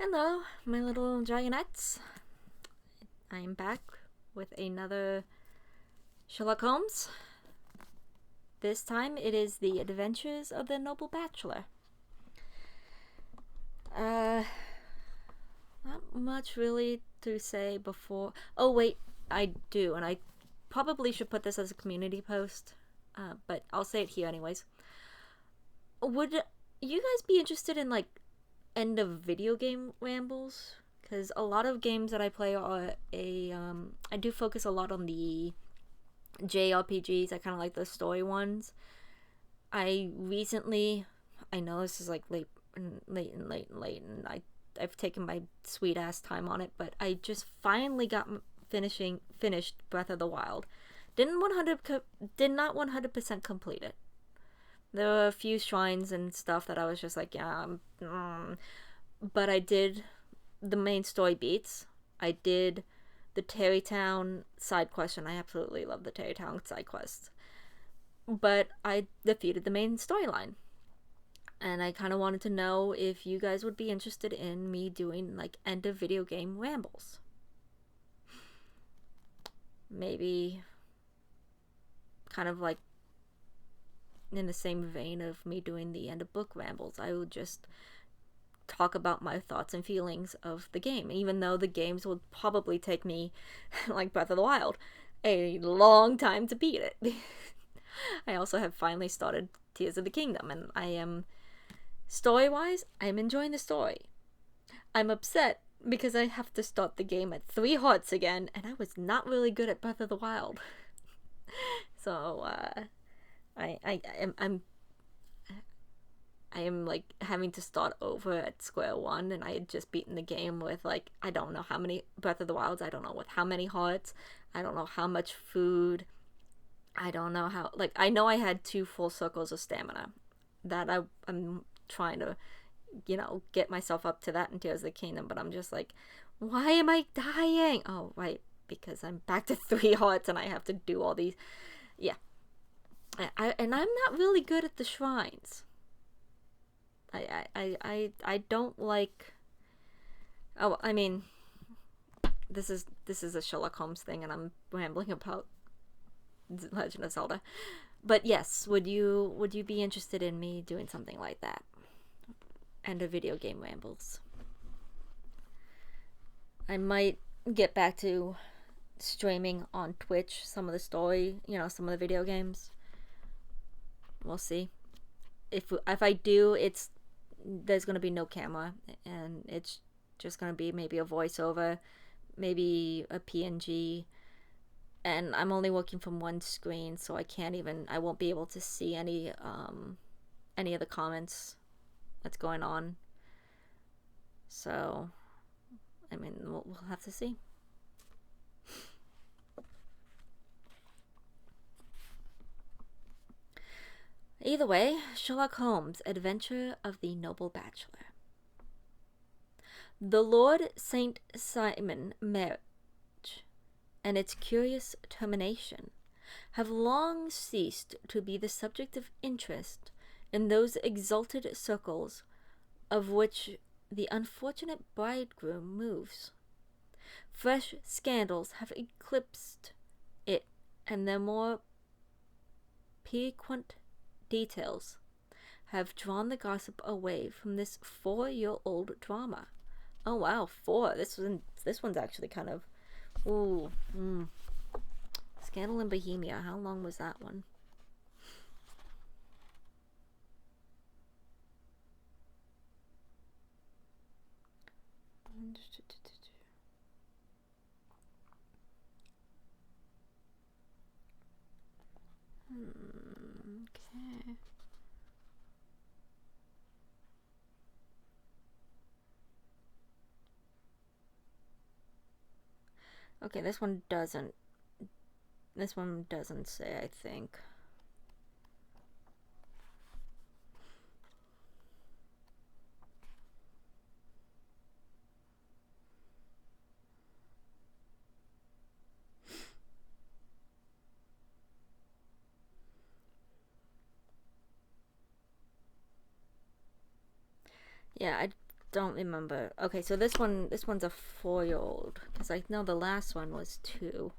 Hello, my little dragonettes. I am back with another Sherlock Holmes. This time it is The Adventures of the Noble Bachelor. Uh, Not much really to say before. Oh, wait, I do, and I probably should put this as a community post, but I'll say it here anyways. Would you guys be interested in, end of video game rambles? Because a lot of games that I play are I do focus a lot on the JRPGs. I kind of like the story ones. I recently, I know this is like late, and I've taken my sweet ass time on it, but I just finally got finished Breath of the Wild. Did not 100% complete it. There were a few shrines and stuff that I was just like, yeah, but I did the main story beats. I did the Terrytown side quest, and I absolutely love the Terrytown side quest. But I defeated the main storyline. And I kind of wanted to know if you guys would be interested in me doing end of video game rambles. Maybe kind of like in the same vein of me doing the end of book rambles. I would just talk about my thoughts and feelings of the game, even though the games will probably take me, like Breath of the Wild, a long time to beat it. I also have finally started Tears of the Kingdom, and I am, story-wise, I'm enjoying the story. I'm upset because I have to start the game at 3 hearts again, and I was not really good at Breath of the Wild. So, I am like having to start over at square one, and I had just beaten the game with I don't know how many Breath of the Wilds. I don't know with how many hearts. I don't know how much food. I don't know how. I know I had 2 full circles of stamina. That I'm trying to, get myself up to that in Tears of the Kingdom. But I'm just like, why am I dying? Oh, right, because I'm back to 3 hearts and I have to do all these. Yeah, and I'm not really good at the shrines. I don't like. Oh, I mean, this is a Sherlock Holmes thing, and I'm rambling about Legend of Zelda. But yes, would you be interested in me doing something like that? And a video game rambles. I might get back to streaming on Twitch some of the story, some of the video games. We'll see. If I do, there's going to be no camera, and it's just going to be maybe a voiceover, maybe a PNG, and I'm only working from one screen, so I won't be able to see any of the comments that's going on. So, I mean, we'll have to see. Either way, Sherlock Holmes, Adventure of the Noble Bachelor. The Lord St. Simon marriage and its curious termination have long ceased to be the subject of interest in those exalted circles of which the unfortunate bridegroom moves. Fresh scandals have eclipsed it, and their more piquant details have drawn the gossip away from this 4-year-old drama. Oh wow, 4. This one's actually kind of, ooh. Scandal in Bohemia. How long was that one? Okay. Okay, this one doesn't say, I think. Yeah, don't remember. Okay, so this one's a 4-year-old, because I know the last one was 2.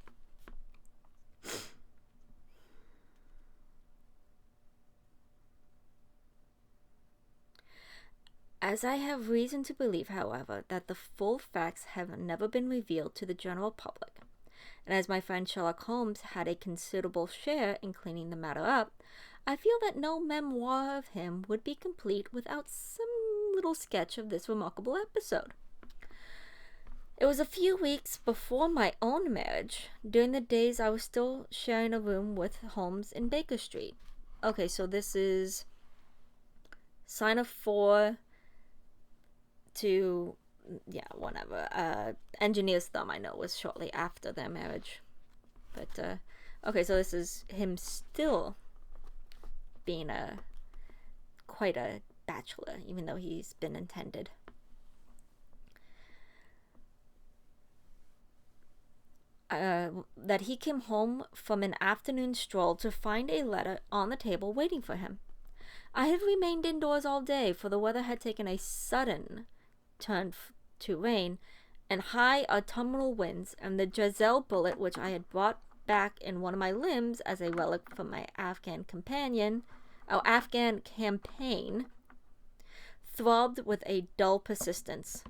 As I have reason to believe, however, that the full facts have never been revealed to the general public, and as my friend Sherlock Holmes had a considerable share in cleaning the matter up, I feel that no memoir of him would be complete without some little sketch of this remarkable episode. It was a few weeks before my own marriage, during the days I was still sharing a room with Holmes in Baker Street. Okay, so this is sign of 4 to, yeah, whatever. Engineer's Thumb, I know, was shortly after their marriage. But, okay, so this is him still being quite a bachelor, even though he's been intended. That he came home from an afternoon stroll to find a letter on the table waiting for him. I had remained indoors all day, for the weather had taken a sudden turn to rain, and high autumnal winds, and the Giselle bullet which I had brought back in one of my limbs as a relic from my Afghan campaign, throbbed with a dull persistence.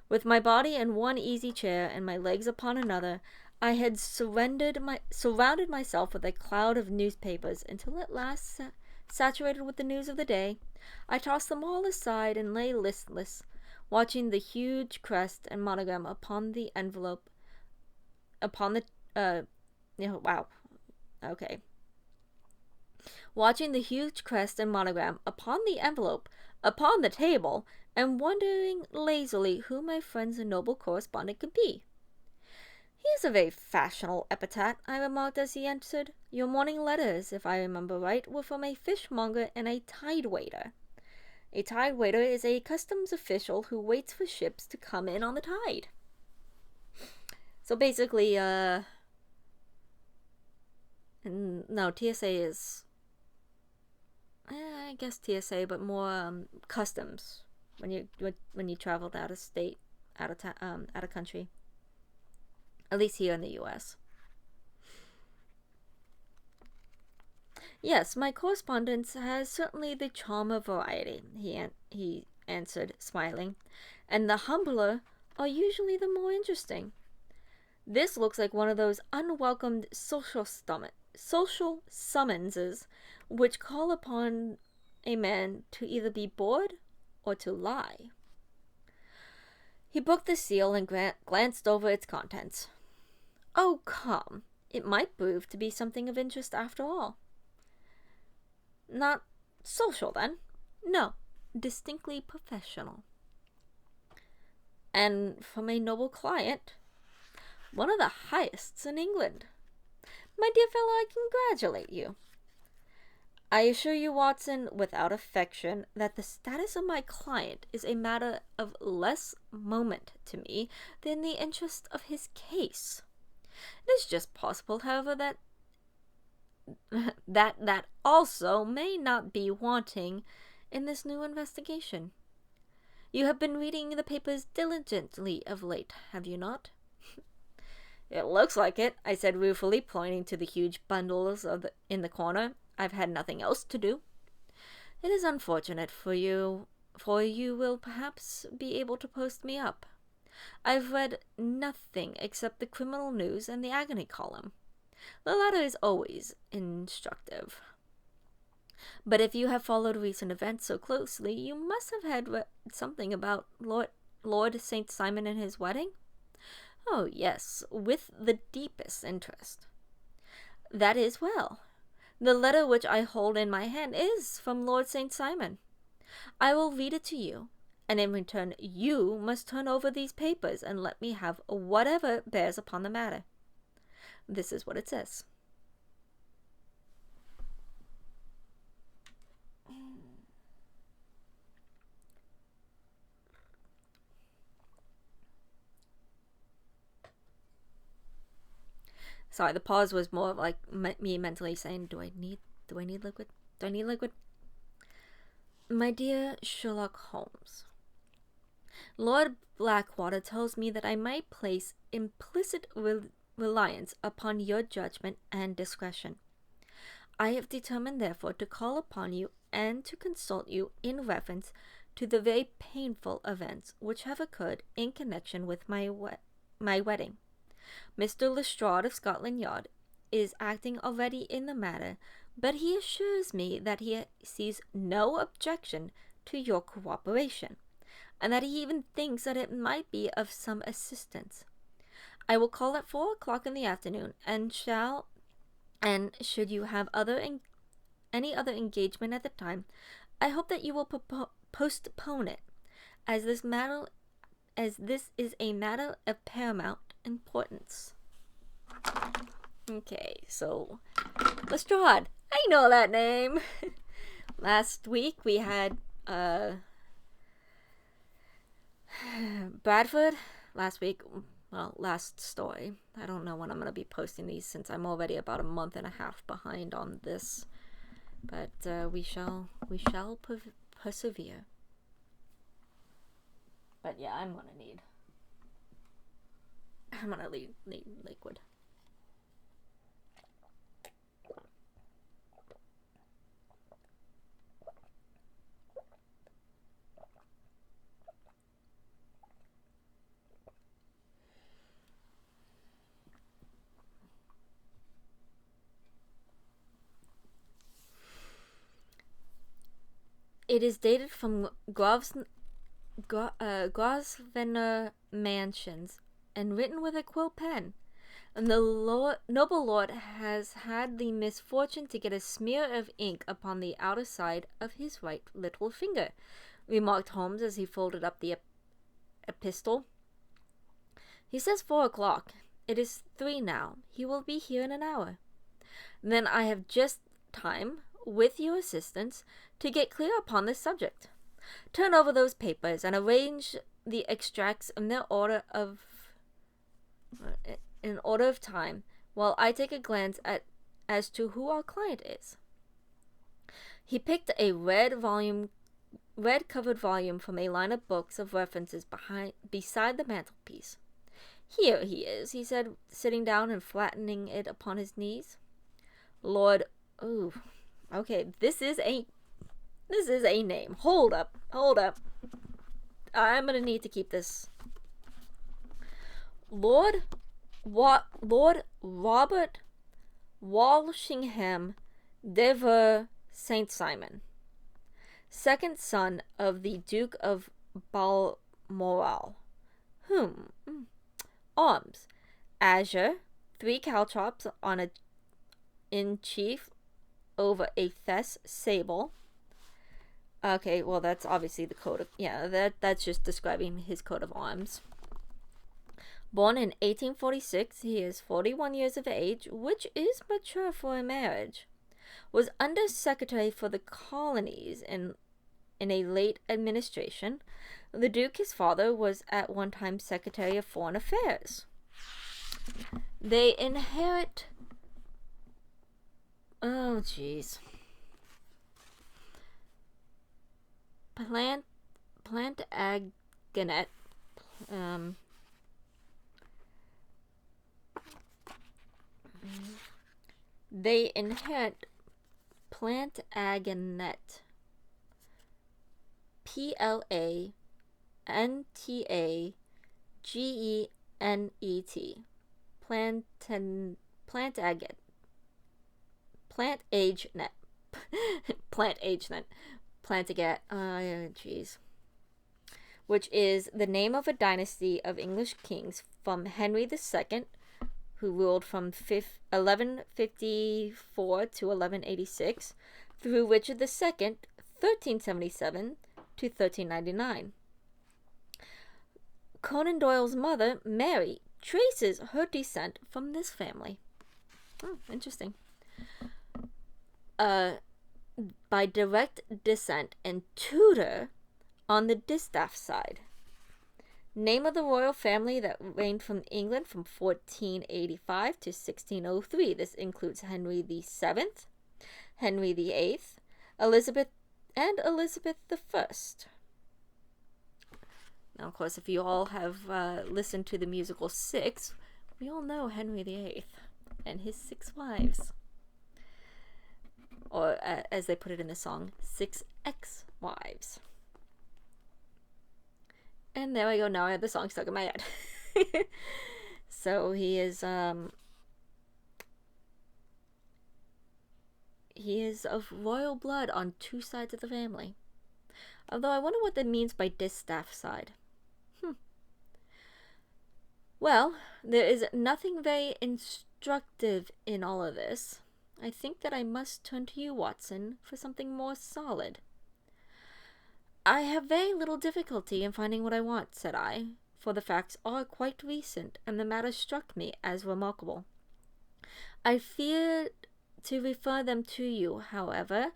With my body in one easy chair and my legs upon another, I had surrounded myself with a cloud of newspapers until at last, saturated with the news of the day, I tossed them all aside and lay listless, watching the huge crest and monogram upon the envelope. Watching the huge crest and monogram upon the envelope, upon the table, and wondering lazily who my friend's noble correspondent could be. "He is a very fashionable epithet," I remarked as he answered. "Your morning letters, if I remember right, were from a fishmonger and a tide waiter. A tide waiter is a customs official who waits for ships to come in on the tide." So basically, no, TSA is, I guess TSA, but more customs when you traveled out of state, out of country. At least here in the U.S. "Yes, my correspondence has certainly the charm of variety," he answered, smiling, "and the humbler are usually the more interesting. This looks like one of those unwelcomed social summonses which call upon a man to either be bored or to lie." He broke the seal and glanced over its contents. "Oh, come, it might prove to be something of interest after all." "Not social, then?" "No, distinctly professional." "And from a noble client?" "One of the highest in England." "My dear fellow, I congratulate you." "I assure you, Watson, without affection, that the status of my client is a matter of less moment to me than the interest of his case. It is just possible, however, that that also may not be wanting in this new investigation. You have been reading the papers diligently of late, have you not?" "It looks like it," I said ruefully, pointing to the huge bundles in the corner. "I've had nothing else to do." "It is unfortunate for you, for you will perhaps be able to post me up. I've read nothing except the criminal news and the agony column. The latter is always instructive. But if you have followed recent events so closely, you must have read something about Lord St. Simon and his wedding?" "Oh, yes, with the deepest interest." "That is well. The letter which I hold in my hand is from Lord St. Simon. I will read it to you, and in return you must turn over these papers and let me have whatever bears upon the matter. This is what it says." Sorry, the pause was more of like me mentally saying, do I need liquid? Do I need liquid? "My dear Sherlock Holmes, Lord Blackwater tells me that I might place implicit reliance upon your judgment and discretion. I have determined, therefore, to call upon you and to consult you in reference to the very painful events which have occurred in connection with my wedding. Mr. Lestrade of Scotland Yard is acting already in the matter, but he assures me that he sees no objection to your cooperation, and that he even thinks that it might be of some assistance. I will call at 4 o'clock in the afternoon, and should you have any other engagement at the time, I hope that you will postpone it, as this is a matter of paramount importance. Okay, so Lestrade, I know that name. Last week we had Bradford. Last story. I don't know when I'm going to be posting these, since I'm already about a month and a half behind on this. But we shall persevere. But yeah, I'm gonna need liquid. It is dated from Grosvenor Mansions and written with a quill pen, and the noble lord has had the misfortune to get a smear of ink upon the outer side of his right little finger, remarked Holmes as he folded up the epistle. He says 4 o'clock. It is 3 now. He will be here in an hour. Then I have just time, with your assistance, to get clear upon this subject. Turn over those papers and arrange the extracts in order of time, while I take a glance as to who our client is. He picked a red-covered volume from a line of books of references beside the mantelpiece. Here he is, he said, sitting down and flattening it upon his knees. Lord, okay, this is a name. Hold up. I'm gonna need to keep this. Lord Robert Walsingham de St. Simon, second son of the Duke of Balmoral. Arms: azure, 3 caltrops in chief over a fess sable. Okay, well, that's obviously the coat of... Yeah, that's just describing his coat of arms. Born in 1846, he is 41 years of age, which is mature for a marriage. Was Under Secretary for the Colonies in a late administration. The Duke, his father, was at one time Secretary of Foreign Affairs. They inherit... Oh, jeez. Plantagenet. They inherit Plantagenet. Plantagenet. Plantagenet. Plantagenet, jeez. Which is the name of a dynasty of English kings from Henry II, who ruled from 1154 to 1186, through Richard II, 1377 to 1399. Conan Doyle's mother, Mary, traces her descent from this family. Interesting. By direct descent and tutor on the distaff side. Name of the royal family that reigned from England from 1485 to 1603. This includes Henry VII, Henry VIII, Elizabeth I. Now, of course, if you all have listened to the musical Six, we all know Henry VIII and his 6 wives. Or, as they put it in the song, 6 ex-wives. And there I go, now I have the song stuck in my head. So he is of royal blood on 2 sides of the family. Although I wonder what that means by distaff side. Well, there is nothing very instructive in all of this. I think that I must turn to you, Watson, for something more solid. I have very little difficulty in finding what I want, said I, for the facts are quite recent, and the matter struck me as remarkable. I fear to refer them to you, however,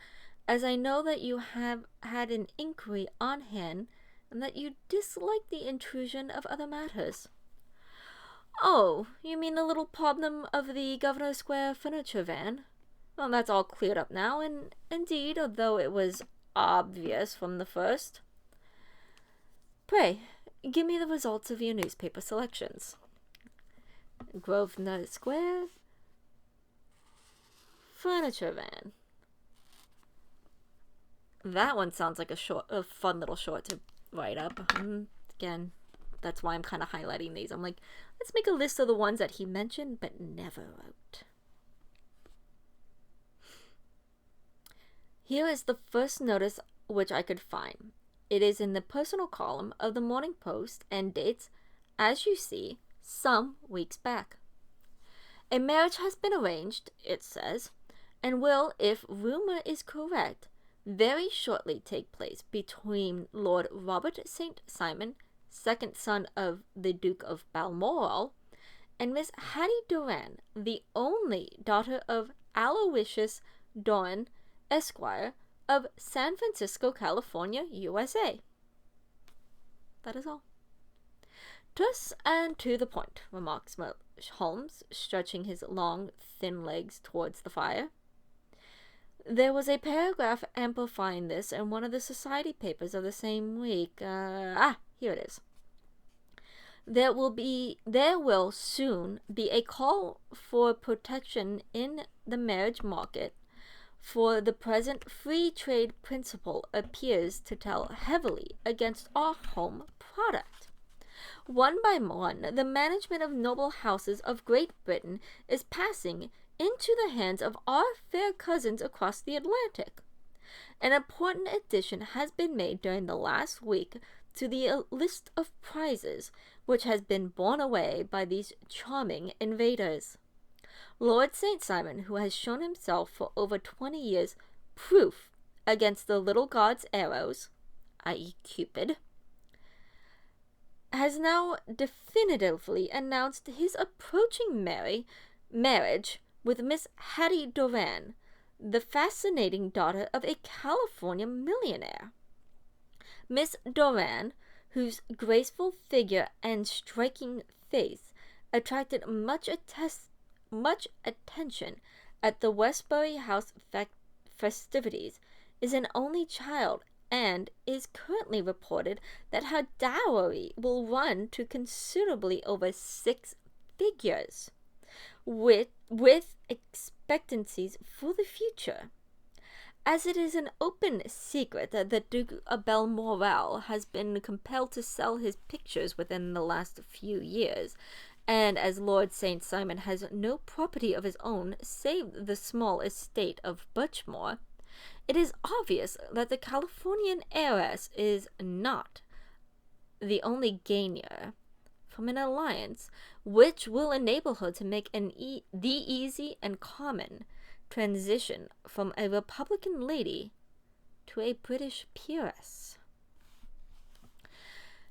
as I know that you have had an inquiry on hand, and that you dislike the intrusion of other matters. Oh, you mean the little problem of the Governor Square furniture van? Well, that's all cleared up now, and indeed, although it was obvious from the first. Pray, give me the results of your newspaper selections. Grosvenor Square furniture van. That one sounds like a fun little short to write up. Again, that's why I'm kind of highlighting these. I'm like, let's make a list of the ones that he mentioned but never wrote. Here is the first notice which I could find. It is in the personal column of the Morning Post and dates, as you see, some weeks back. A marriage has been arranged, it says, and will, if rumor is correct, very shortly take place between Lord Robert St. Simon, second son of the Duke of Balmoral, and Miss Hattie Doran, the only daughter of Aloysius Doran, Esquire, of San Francisco, California, USA. That is all. Terse and to the point, remarks Holmes, stretching his long, thin legs towards the fire. There was a paragraph amplifying this in one of the society papers of the same week. Here it is. There will soon be a call for protection in the marriage market, for the present free trade principle appears to tell heavily against our home product. One by one, the management of noble houses of Great Britain is passing into the hands of our fair cousins across the Atlantic. An important addition has been made during the last week to the list of prizes which has been borne away by these charming invaders. Lord St. Simon, who has shown himself for over 20 years proof against the little god's arrows, i.e. Cupid, has now definitively announced his approaching marriage with Miss Hattie Doran, the fascinating daughter of a California millionaire. Miss Doran, whose graceful figure and striking face attracted much attention at the Westbury House festivities, is an only child, and is currently reported that her dowry will run to considerably over 6 figures, with expectancies for the future. As it is an open secret that the Duke of Balmoral has been compelled to sell his pictures within the last few years, and as Lord St. Simon has no property of his own save the small estate of Birchmoor, it is obvious that the Californian heiress is not the only gainer from an alliance which will enable her to make the easy and common transition from a Republican lady to a British peeress.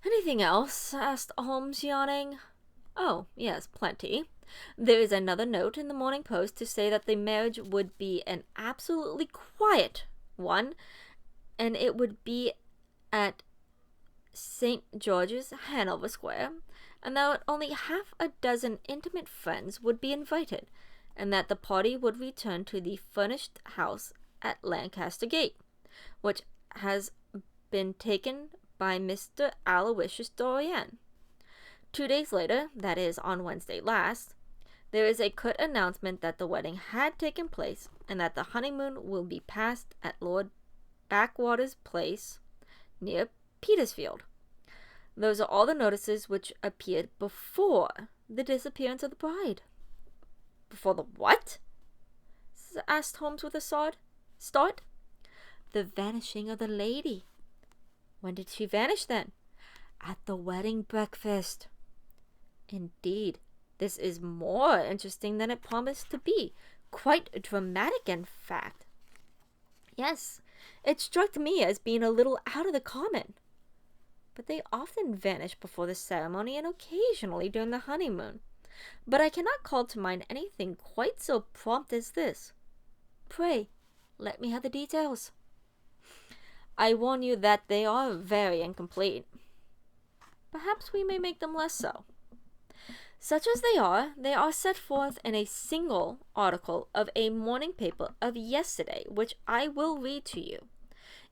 Anything else? Asked Holmes, yawning. Oh, yes, plenty. There is another note in the Morning Post to say that the marriage would be an absolutely quiet one, and it would be at St. George's, Hanover Square, and that only half a dozen intimate friends would be invited, and that the party would return to the furnished house at Lancaster Gate, which has been taken by Mr. Aloysius Dorian. 2 days later, that is, on Wednesday last, there is a curt announcement that the wedding had taken place and that the honeymoon will be passed at Lord Backwater's place near Petersfield. Those are all the notices which appeared before the disappearance of the bride. Before the what? Asked Holmes with a start. The vanishing of the lady. When did she vanish then? At the wedding breakfast. Indeed, this is more interesting than it promised to be. Quite dramatic, in fact. Yes, it struck me as being a little out of the common. But they often vanish before the ceremony and occasionally during the honeymoon. But I cannot call to mind anything quite so prompt as this. Pray, let me have the details. I warn you that they are very incomplete. Perhaps we may make them less so. Such as they are set forth in a single article of a morning paper of yesterday, which I will read to you.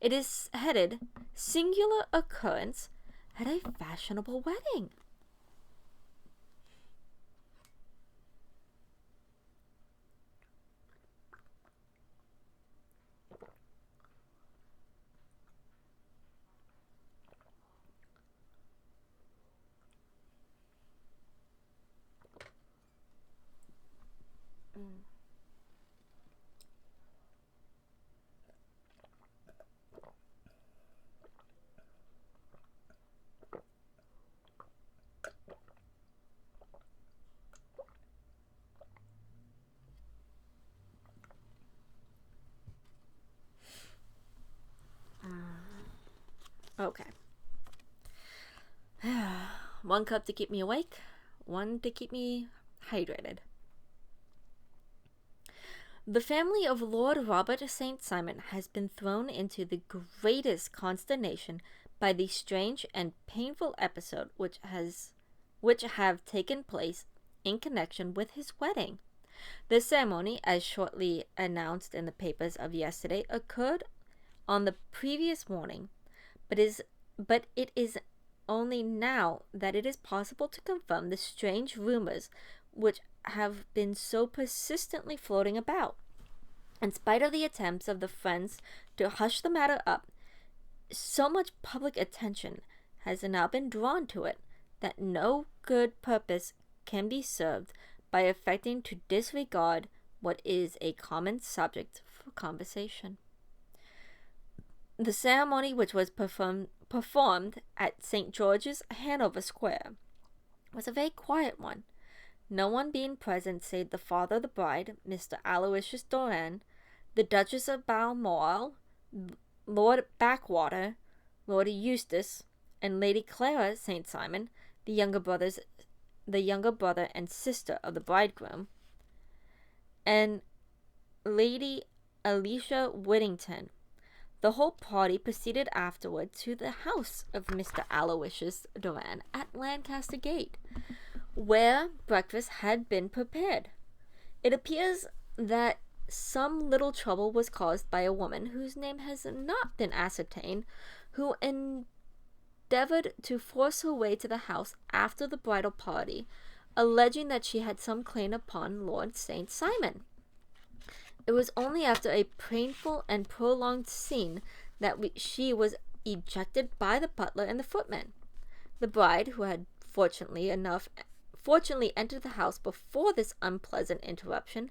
It is headed, Singular Occurrence at a Fashionable Wedding. Okay. 1 cup to keep me awake, 1 to keep me hydrated. The family of Lord Robert St. Simon has been thrown into the greatest consternation by the strange and painful episode which have taken place in connection with his wedding. The ceremony, as shortly announced in the papers of yesterday, occurred on the previous morning, but it is only now that it is possible to confirm the strange rumors which have been so persistently floating about. In spite of the attempts of the friends to hush the matter up, so much public attention has now been drawn to it that no good purpose can be served by affecting to disregard what is a common subject for conversation. The ceremony, which was performed at St. George's, Hanover Square, was a very quiet one, no one being present save the father of the bride, Mr. Aloysius Doran, the Duchess of Balmoral, Lord Backwater, Lord Eustace, and Lady Clara St. Simon, the younger brother and sister of the bridegroom, and Lady Alicia Whittington. The whole party proceeded afterward to the house of Mr. Aloysius Doran at Lancaster Gate, where breakfast had been prepared. It appears that some little trouble was caused by a woman whose name has not been ascertained, who endeavored to force her way to the house after the bridal party, alleging that she had some claim upon Lord St. Simon. It was only after a painful and prolonged scene that she was ejected by the butler and the footman. The bride, who had fortunately entered the house before this unpleasant interruption,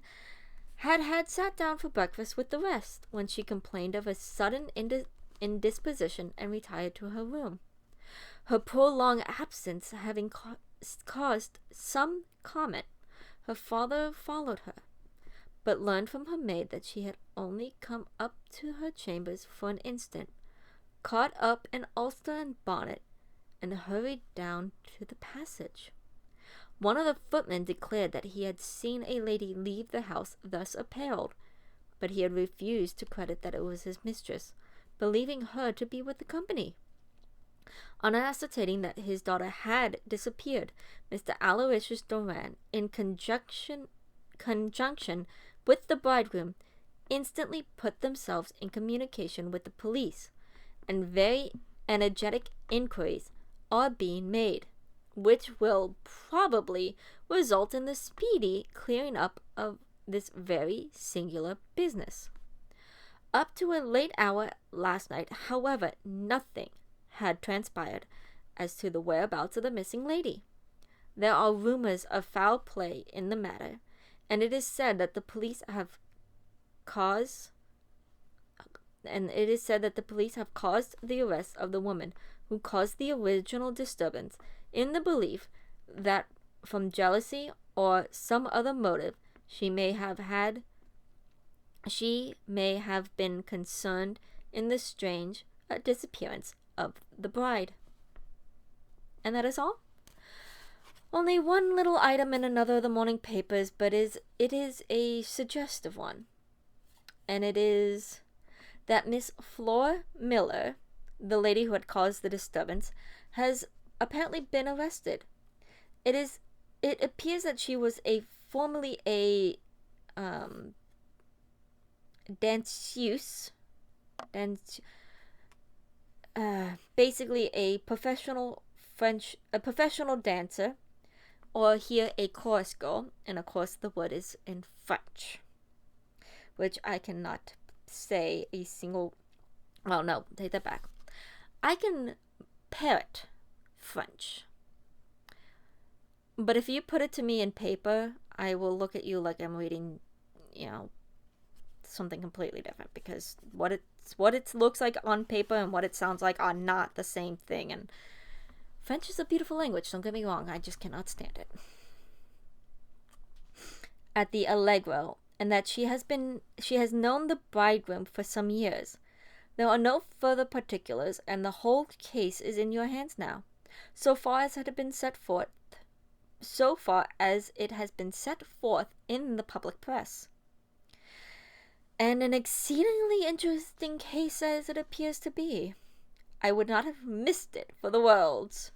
had sat down for breakfast with the rest, when she complained of a sudden indisposition and retired to her room. Her prolonged absence having caused some comment, her father followed her, but learned from her maid that she had only come up to her chambers for an instant, caught up an ulster and bonnet, and hurried down to the passage. One of the footmen declared that he had seen a lady leave the house thus apparelled, but he had refused to credit that it was his mistress, believing her to be with the company. On ascertaining that his daughter had disappeared, Mr. Aloysius Doran, in conjunction with the bridegroom, instantly put themselves in communication with the police, and very energetic inquiries are being made, which will probably result in the speedy clearing up of this very singular business. Up to a late hour last night, however, nothing had transpired as to the whereabouts of the missing lady. There are rumors of foul play in the matter, and it is said that the police have caused the arrest of the woman who caused the original disturbance, in the belief that from jealousy or some other motive she may have been concerned in the strange disappearance of the bride. And that is all. Only one little item in another of the morning papers, but it is a suggestive one. And it is that Miss Flora Miller, the lady who had caused the disturbance, has apparently been arrested. It appears that she was formerly a danseuse, basically a professional dancer, or here a chorus girl, and of course the word is in French, which I cannot say a single. Well, no, take that back. I can parrot French, but if you put it to me in paper, I will look at you like I'm reading, something completely different, because what it looks like on paper and what it sounds like are not the same thing. And French is a beautiful language, don't get me wrong, I just cannot stand it. At the Allegro, and that she has known the bridegroom for some years. There are no further particulars, and the whole case is in your hands now, so far as it has been set forth in the public press. And an exceedingly interesting case as it appears to be. I would not have missed it for the world.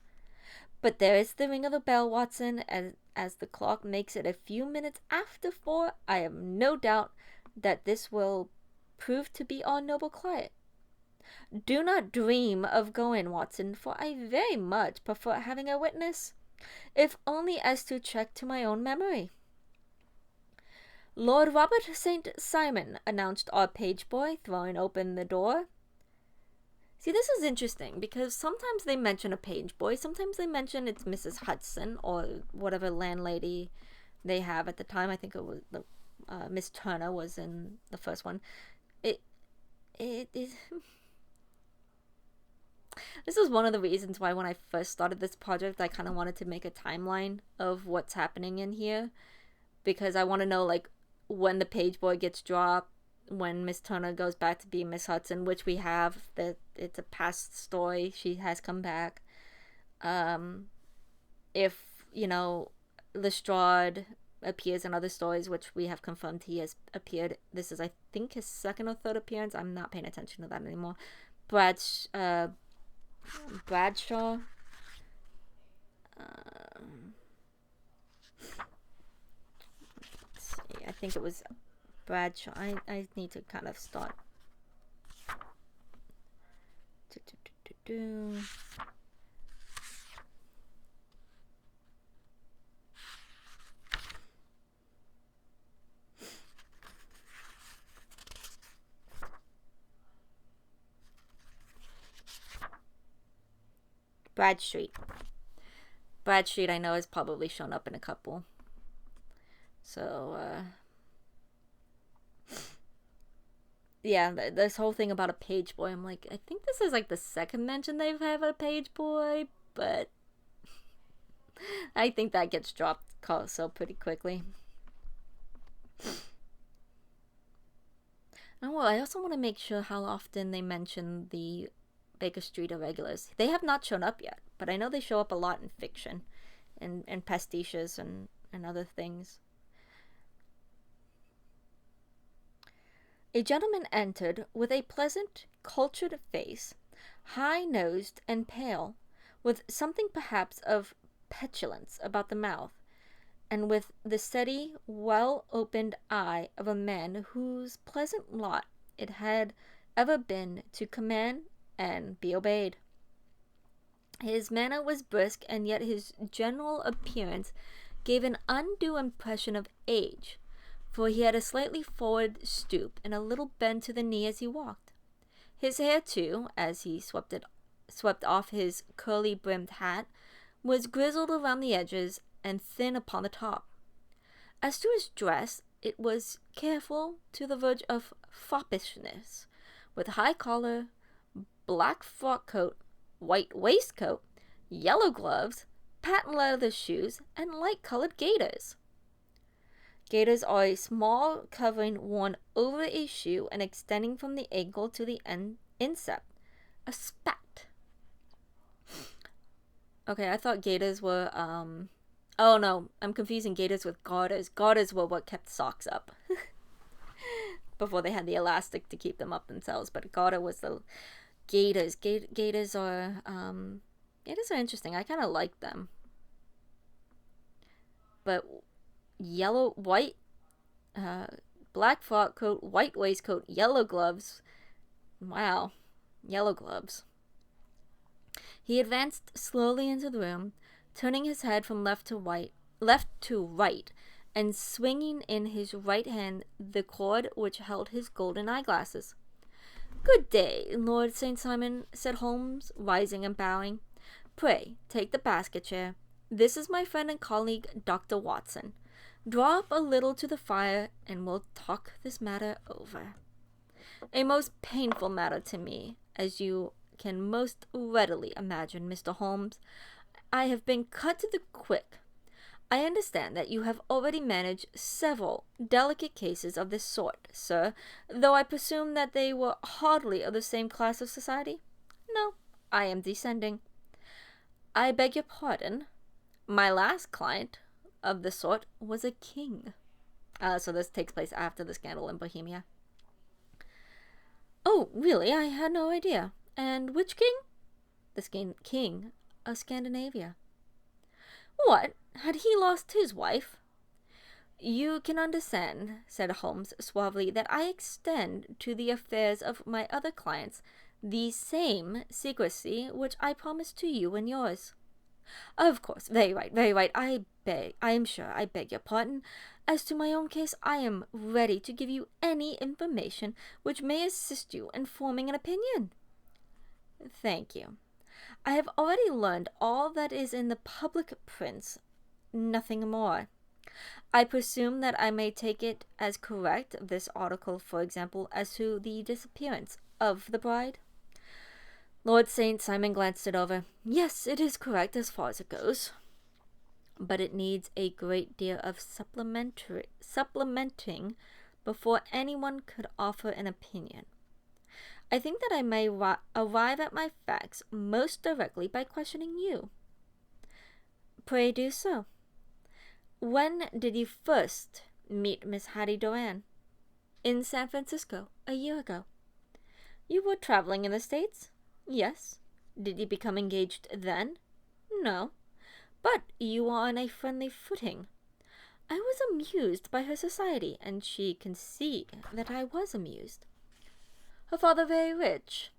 But there is the ring of the bell, Watson, and as the clock makes it a few minutes after 4, I have no doubt that this will prove to be our noble client. Do not dream of going, Watson, for I very much prefer having a witness, if only as to check to my own memory. Lord Robert St. Simon, announced our page boy, throwing open the door. See, this is interesting, because sometimes they mention a page boy, sometimes they mention it's Mrs. Hudson, or whatever landlady they have at the time. I think it was Miss Turner was in the first one. It is... This is one of the reasons why when I first started this project, I kind of wanted to make a timeline of what's happening in here, because I want to know, like, when the page boy gets dropped, when Miss Turner goes back to be Miss Hudson, which we have, that it's a past story, she has come back. If, Lestrade appears in other stories, which we have confirmed he has appeared. This is, I think, his second or third appearance. I'm not paying attention to that anymore. Bradshaw. Let's see. I think it was Bradshaw. I need to kind of start. Bradstreet. Bradstreet, I know, has probably shown up in a couple. So, yeah, this whole thing about a page boy, I'm like, I think this is like the second mention they've had of a page boy, but I think that gets dropped so pretty quickly. Oh, well, I also want to make sure how often they mention the Baker Street irregulars. They have not shown up yet, but I know they show up a lot in fiction and pastiches and other things. A gentleman entered with a pleasant, cultured face, high-nosed and pale, with something perhaps of petulance about the mouth, and with the steady, well-opened eye of a man whose pleasant lot it had ever been to command and be obeyed. His manner was brisk, and yet his general appearance gave an undue impression of age, for he had a slightly forward stoop and a little bend to the knee as he walked. His hair, too, as he swept off his curly-brimmed hat, was grizzled around the edges and thin upon the top. As to his dress, it was careful to the verge of foppishness, with high collar, black frock coat, white waistcoat, yellow gloves, patent leather shoes, and light-colored gaiters. Gaiters are a small covering worn over a shoe and extending from the ankle to the instep. A spat. Okay, I thought gaiters were, oh no, I'm confusing gaiters with garters. Garters were what kept socks up. Before they had the elastic to keep them up themselves, but garter was the gaiters. Gaiters are interesting. I kind of like them. But black frock coat, white waistcoat, yellow gloves. Wow, yellow gloves. He advanced slowly into the room, turning his head from left to right, and swinging in his right hand the cord which held his golden eyeglasses. "Good day, Lord St. Simon," said Holmes, rising and bowing. "Pray, take the basket chair. This is my friend and colleague, Dr. Watson. Draw up a little to the fire, and we'll talk this matter over. A most painful matter to me, as you can most readily imagine, Mr. Holmes. I have been cut to the quick. I understand that you have already managed several delicate cases of this sort, sir, though I presume that they were hardly of the same class of society? No, I am descending. I beg your pardon. My last client of the sort was a king." So this takes place after the scandal in Bohemia. "Oh, really? I had no idea. And which king?" "The king of Scandinavia." "What? Had he lost his wife?" "You can understand," said Holmes suavely, "that I extend to the affairs of my other clients the same secrecy which I promised to you and yours." "Of course. Very right, very right. I am sure I beg your pardon. As to my own case, I am ready to give you any information which may assist you in forming an opinion." "Thank you. I have already learned all that is in the public prints, nothing more. I presume that I may take it as correct, this article, for example, as to the disappearance of the bride?" Lord St. Simon glanced it over. "Yes, it is correct as far as it goes. But it needs a great deal of supplementing before anyone could offer an opinion. I think that I may arrive at my facts most directly by questioning you." "Pray do so." "When did you first meet Miss Hattie Doran?" "In San Francisco, a year ago." "You were traveling in the States?" "Yes." "Did you become engaged then?" "No." "But you were on a friendly footing." "I was amused by her society, and she can see that I was amused." "Her father very rich?"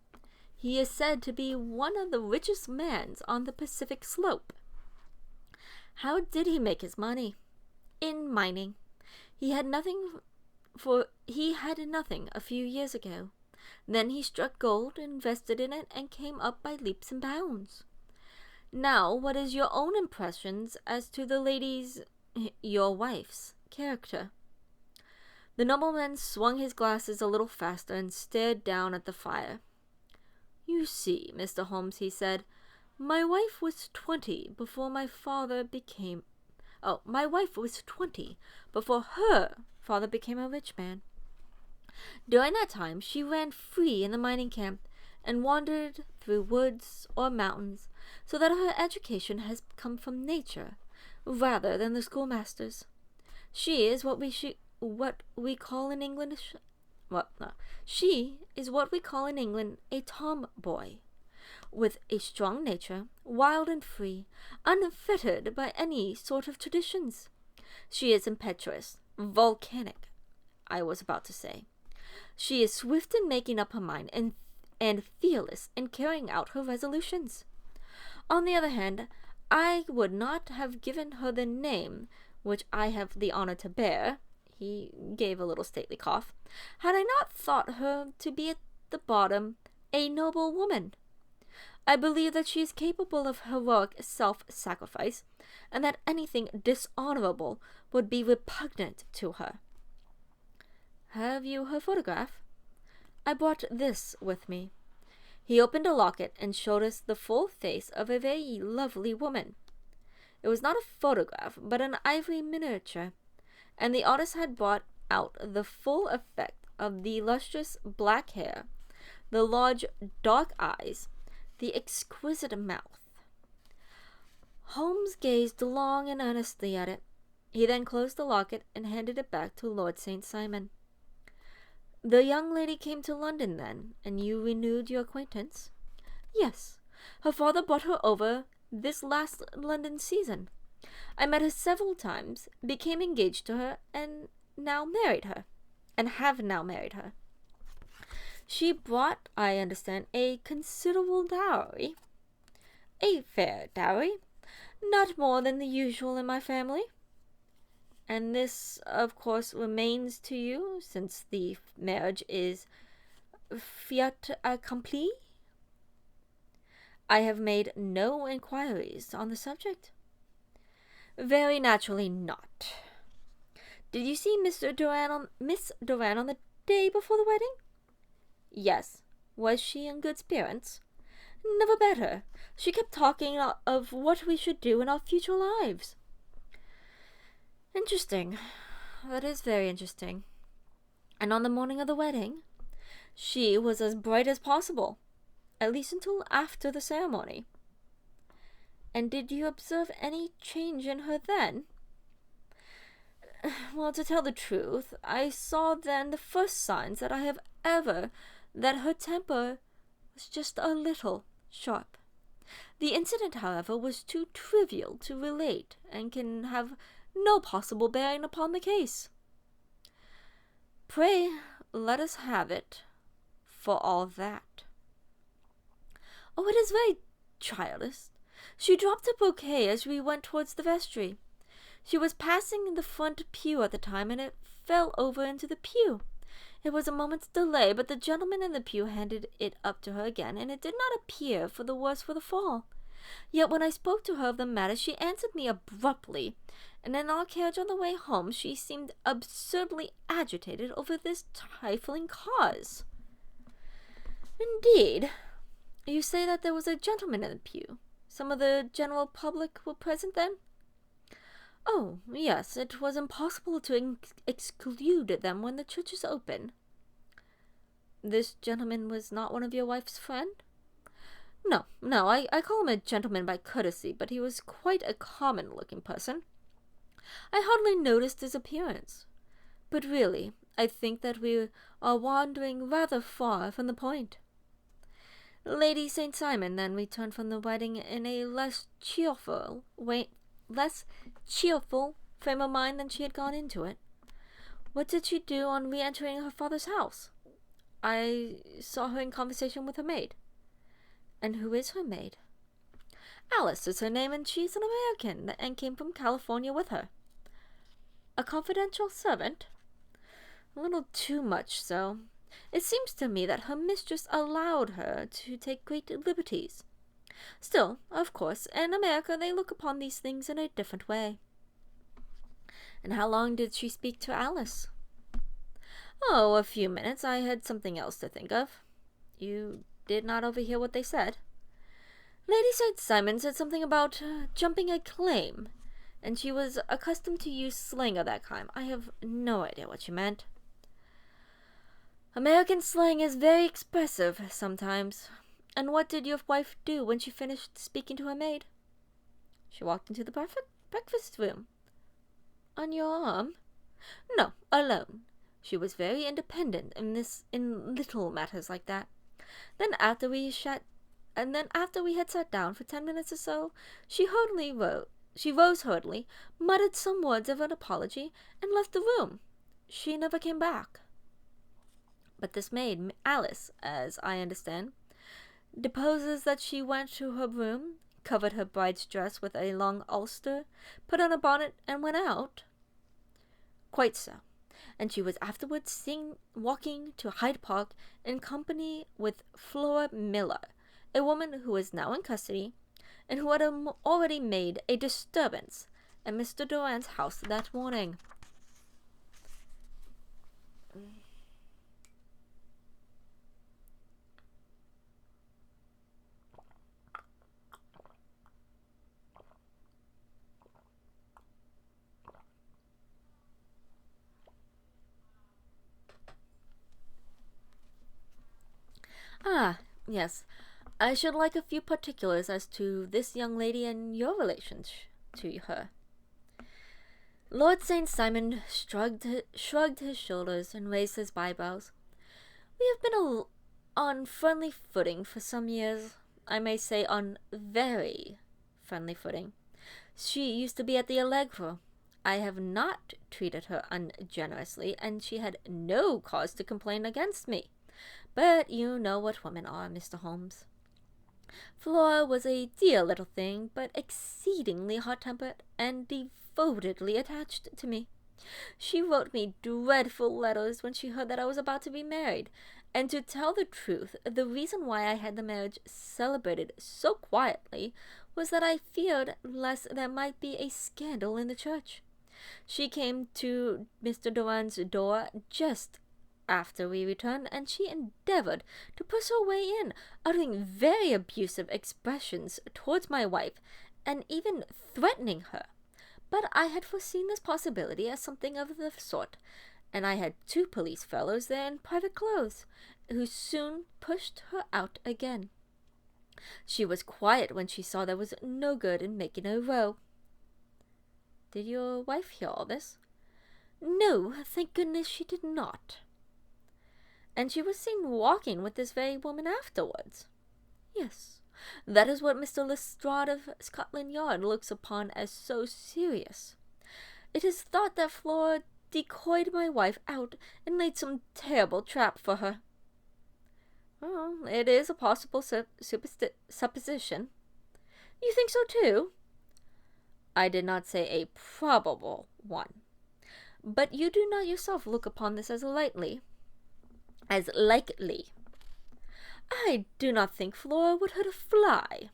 "He is said to be one of the richest men on the Pacific slope." "How did he make his money?" "In mining. He had nothing a few years ago. Then he struck gold, invested in it, and came up by leaps and bounds." "Now, what is your own impressions as to the lady's, your wife's, character?" The nobleman swung his glasses a little faster and stared down at the fire. "You see, Mr. Holmes," he said, my wife was 20 before her father became a rich man. During that time, she ran free in the mining camp and wandered through woods or mountains, so that her education has come from nature rather than the schoolmasters. She is what we call in England a tomboy, with a strong nature, wild and free, unfettered by any sort of traditions. She is impetuous, volcanic, I was about to say. She is swift in making up her mind and fearless in carrying out her resolutions. On the other hand, I would not have given her the name which I have the honor to bear," he gave a little stately cough, "had I not thought her to be at the bottom a noble woman. I believe that she is capable of heroic self-sacrifice, and that anything dishonorable would be repugnant to her. Have you her photograph? I brought this with me." He opened a locket and showed us the full face of a very lovely woman. It was not a photograph, but an ivory miniature, and the artist had brought out the full effect of the lustrous black hair, the large dark eyes, the exquisite mouth. Holmes gazed long and earnestly at it. He then closed the locket and handed it back to Lord St. Simon. "The young lady came to London then, and you renewed your acquaintance?" "Yes. Her father brought her over this last London season. I met her several times, became engaged to her, and have now married her. She brought, I understand, a considerable dowry." "A fair dowry. Not more than the usual in my family." "And this, of course, remains to you, since the marriage is fait accompli?" "I have made no inquiries on the subject." "Very naturally not. Did you see Miss Durand on the day before the wedding?" "Yes. Was she in good spirits?" "Never better. She kept talking of what we should do in our future lives." "Interesting. That is very interesting. And on the morning of the wedding, she was as bright as possible, at least until after the ceremony." "And did you observe any change in her then?" "Well, to tell the truth, I saw then the first signs that that her temper was just a little sharp. The incident, however, was too trivial to relate, and can have no possible bearing upon the case." "Pray, let us have it, for all that." "Oh, it is very childish. She dropped a bouquet as we went towards the vestry. She was passing the front pew at the time, and it fell over into the pew. It was a moment's delay, but the gentleman in the pew handed it up to her again, and it did not appear for the worse for the fall. Yet when I spoke to her of the matter, she answered me abruptly, and in our carriage on the way home she seemed absurdly agitated over this trifling cause." "Indeed? You say that there was a gentleman in the pew. Some of the general public were present then?" "Oh, yes, it was impossible to exclude them when the church is open." "This gentleman was not one of your wife's friend?" No, I call him a gentleman by courtesy, but he was quite a common-looking person. I hardly noticed his appearance. But really, I think that we are wandering rather far from the point." Lady St. Simon then returned from the wedding in a less cheerful frame of mind than she had gone into it. "What did she do on re-entering her father's house?" "I saw her in conversation with her maid." "And who is her maid?" "Alice is her name, and she is an American, and came from California with her." "A confidential servant?" "A little too much so. It seems to me that her mistress allowed her to take great liberties. Still, of course, in America they look upon these things in a different way." "And how long did she speak to Alice?" "Oh, a few minutes. I had something else to think of." "You did not overhear what they said?" "Lady St. Simon said something about jumping a claim, and she was accustomed to use slang of that kind. I have no idea what she meant." "American slang is very expressive sometimes. And what did your wife do when she finished speaking to her maid?" "She walked into the breakfast room." "On your arm?" "No, alone. She was very independent in little matters like that. Then after we had sat down for 10 minutes or so, she rose hurriedly, muttered some words of an apology, and left the room. She never came back." "But this maid, Alice, as I understand, deposes that she went to her room, covered her bride's dress with a long ulster, put on a bonnet, and went out? Quite so. And she was afterwards seen walking to Hyde Park in company with Flora Miller, a woman who is now in custody, and who had already made a disturbance at Mr. Durant's house that morning. Ah, yes. I should like a few particulars as to this young lady and your relations to her. Lord St. Simon shrugged his shoulders and raised his eyebrows. We have been on friendly footing for some years. I may say on very friendly footing. She used to be at the Allegro. I have not treated her ungenerously, and she had no cause to complain against me. But you know what women are, Mr. Holmes. Flora was a dear little thing, but exceedingly hot-tempered and devotedly attached to me. She wrote me dreadful letters when she heard that I was about to be married, and to tell the truth, the reason why I had the marriage celebrated so quietly was that I feared lest there might be a scandal in the church. She came to Mr. Durand's door just after we returned, and she endeavored to push her way in, uttering very abusive expressions towards my wife, and even threatening her. But I had foreseen this possibility as something of the sort, and I had 2 police fellows there in private clothes, who soon pushed her out again. She was quiet when she saw there was no good in making a row. Did your wife hear all this? No, thank goodness she did not. And she was seen walking with this very woman afterwards. Yes, that is what Mr. Lestrade of Scotland Yard looks upon as so serious. It is thought that Flora decoyed my wife out and laid some terrible trap for her. Well, it is a possible supposition. You think so too? I did not say a probable one. But you do not yourself look upon this as likely. I do not think Flora would hurt a fly.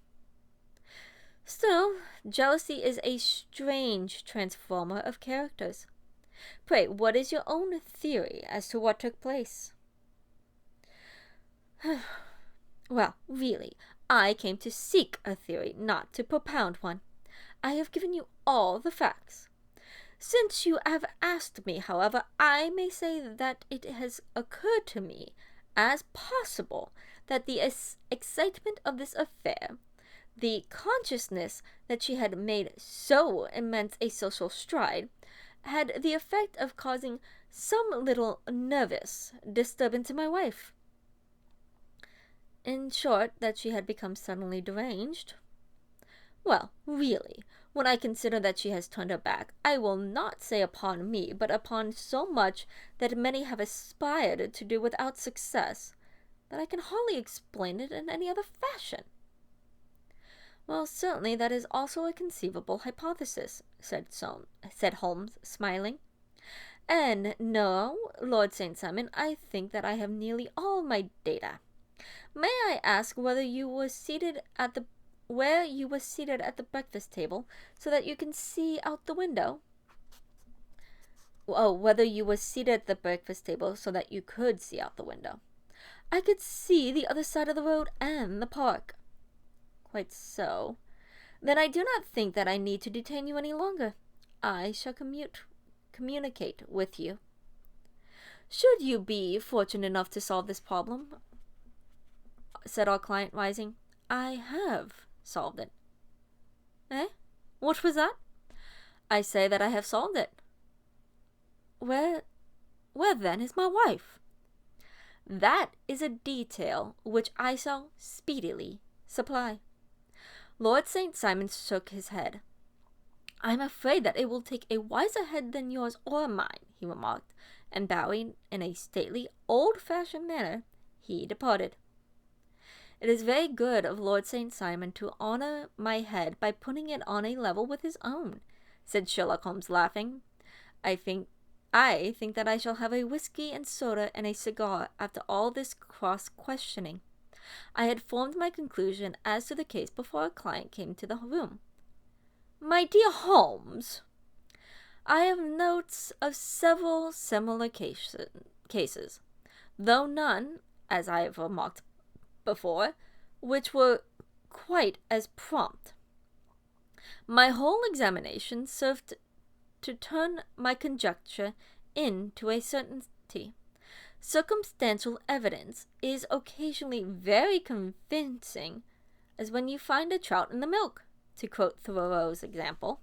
Still, jealousy is a strange transformer of characters. Pray, what is your own theory as to what took place? Well, really, I came to seek a theory, not to propound one. I have given you all the facts. Since you have asked me, however, I may say that it has occurred to me as possible that the excitement of this affair, the consciousness that she had made so immense a social stride, had the effect of causing some little nervous disturbance in my wife. In short, that she had become suddenly deranged. Well, really, when I consider that she has turned her back, I will not say upon me, but upon so much that many have aspired to do without success, that I can hardly explain it in any other fashion. Well, certainly that is also a conceivable hypothesis, said Holmes, smiling. And no, Lord St. Simon, I think that I have nearly all my data. May I ask whether you were seated at the breakfast table so that you can see out the window? Oh, whether you were seated at the breakfast table so that you could see out the window. I could see the other side of the road and the park. Quite so. Then I do not think that I need to detain you any longer. I shall communicate with you. Should you be fortunate enough to solve this problem, said our client, rising, I have solved it. Eh? What was that? I say that I have solved it. Where then is my wife? That is a detail which I shall speedily supply. Lord St. Simon shook his head. I am afraid that it will take a wiser head than yours or mine, he remarked, and bowing in a stately, old-fashioned manner, he departed. It is very good of Lord St. Simon to honor my head by putting it on a level with his own, said Sherlock Holmes, laughing. I think that I shall have a whiskey and soda and a cigar after all this cross-questioning. I had formed my conclusion as to the case before a client came to the room. My dear Holmes, I have notes of several similar cases, though none, as I have remarked before, which were quite as prompt. My whole examination served to turn my conjecture into a certainty. Circumstantial evidence is occasionally very convincing, as when you find a trout in the milk, to quote Thoreau's example.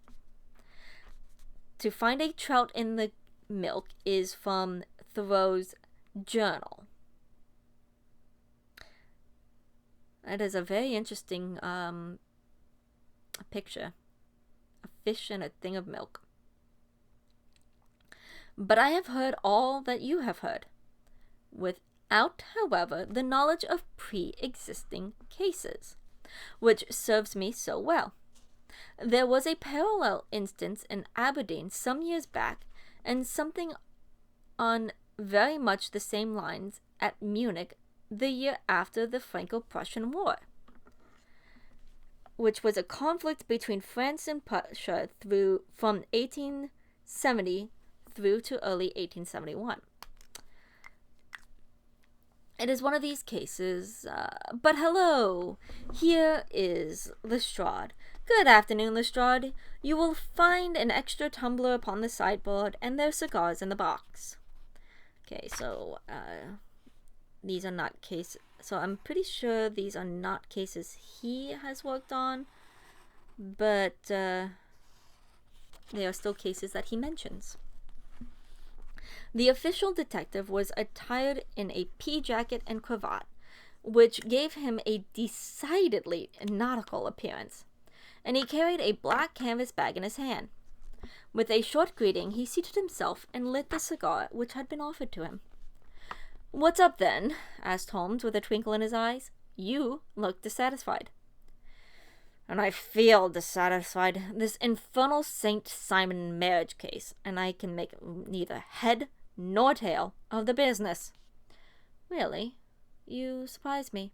To find a trout in the milk is from Thoreau's journal. That is a very interesting picture. A fish in a thing of milk. But I have heard all that you have heard, without, however, the knowledge of pre-existing cases, which serves me so well. There was a parallel instance in Aberdeen some years back, and something on very much the same lines at Munich the year after the Franco-Prussian War, which was a conflict between France and Prussia from 1870 through to early 1871. It is one of these cases, but hello, here is Lestrade. Good afternoon, Lestrade. You will find an extra tumbler upon the sideboard, and there's cigars in the box. Okay, so, these are not cases, so I'm pretty sure these are not cases he has worked on, but, they are still cases that he mentions. The official detective was attired in a pea jacket and cravat, which gave him a decidedly nautical appearance, and he carried a black canvas bag in his hand. With a short greeting, he seated himself and lit the cigar which had been offered to him. "What's up, then?" asked Holmes, with a twinkle in his eyes. "You look dissatisfied." "And I feel dissatisfied. This infernal St. Simon marriage case, and I can make neither head nor tail of the business." "Really? You surprise me."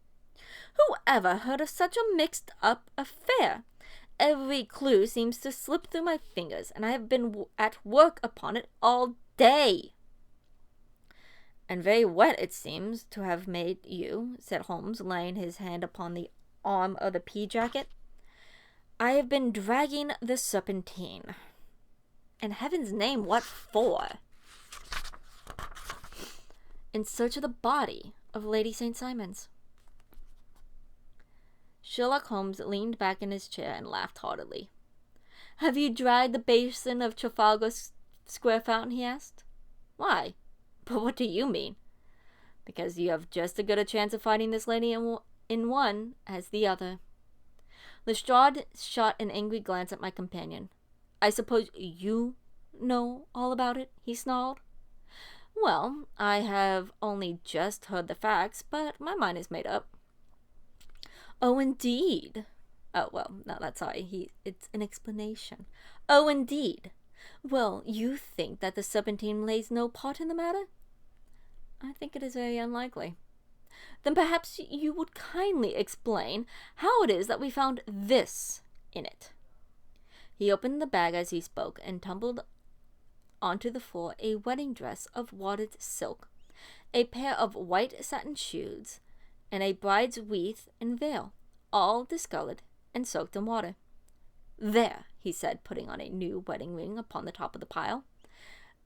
"Who ever heard of such a mixed-up affair? Every clue seems to slip through my fingers, and I have been at work upon it all day." "And very wet it seems to have made you," said Holmes, laying his hand upon the arm of the pea jacket. "I have been dragging the Serpentine." "In heaven's name, what for?" "In search of the body of Lady St. Simon's." Sherlock Holmes leaned back in his chair and laughed heartily. "Have you dragged the basin of Trafalgar Square fountain?" he asked. "Why? But what do you mean?" "Because you have just as good a chance of finding this lady in one as the other." Lestrade shot an angry glance at my companion. "I suppose you know all about it?" he snarled. "Well, I have only just heard the facts, but my mind is made up." "Oh, indeed." "Oh, well, no, that's sorry. It's an explanation." "Oh, indeed. Well, you think that the Serpentine plays no part in the matter?" "I think it is very unlikely." "Then perhaps you would kindly explain how it is that we found this in it." He opened the bag as he spoke and tumbled onto the floor a wedding dress of wadded silk, a pair of white satin shoes, and a bride's wreath and veil, all discolored and soaked in water. "There," he said, putting on a new wedding ring upon the top of the pile.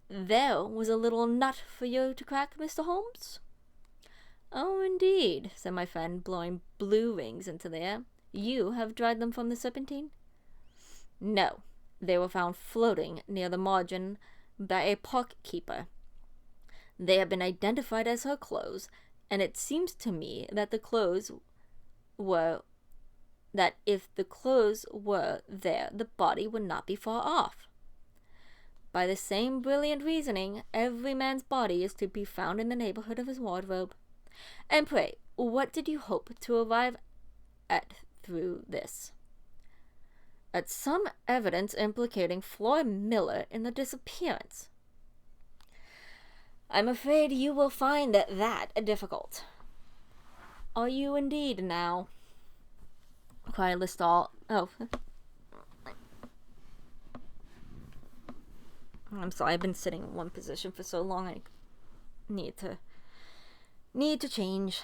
"There was a little nut for you to crack, Mr. Holmes." "Oh, indeed," said my friend, blowing blue rings into the air. "You have dried them from the Serpentine?" "No. They were found floating near the margin by a park keeper. They have been identified as her clothes, and it seems to me that if the clothes were there, the body would not be far off. By the same brilliant reasoning, every man's body is to be found in the neighborhood of his wardrobe. And pray, what did you hope to arrive at through this? At some evidence implicating Flora Miller in the disappearance. I'm afraid you will find that difficult. Are you indeed now? Cried Lestrade. Oh. I'm sorry, I've been sitting in one position for so long I need to change.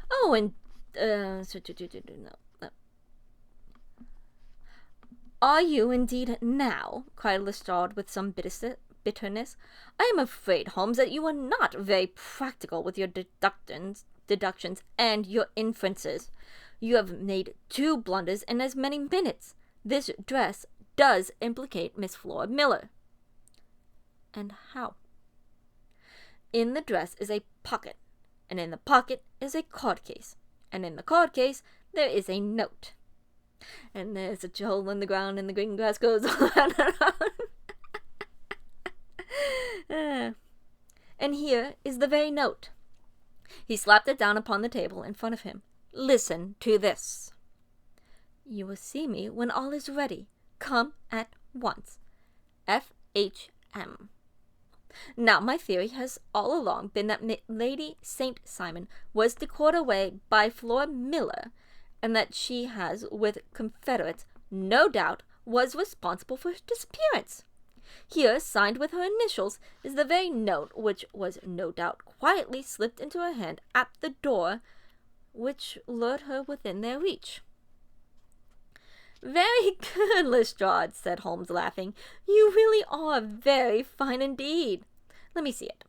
Oh, and no. Are you indeed now? Cried Lestrade with some bitterness. I am afraid, Holmes, that you are not very practical with your deductions and your inferences. You have made 2 blunders in as many minutes. This dress does implicate Miss Flora Miller. And how? In the dress is a pocket, and in the pocket is a card case, and in the card case there is a note. And there's such a hole in the ground, and the green grass goes on and on. And here is the very note. He slapped it down upon the table in front of him. Listen to this. You will see me when all is ready. Come at once. F.H.M. Now, my theory has all along been that Lady St. Simon was decoyed away by Flora Miller, and that she has, with confederates, no doubt, was responsible for her disappearance. Here, signed with her initials, is the very note which was no doubt quietly slipped into her hand at the door, which lured her within their reach. Very good, Lestrade, said Holmes, laughing. You really are very fine indeed. Let me see it.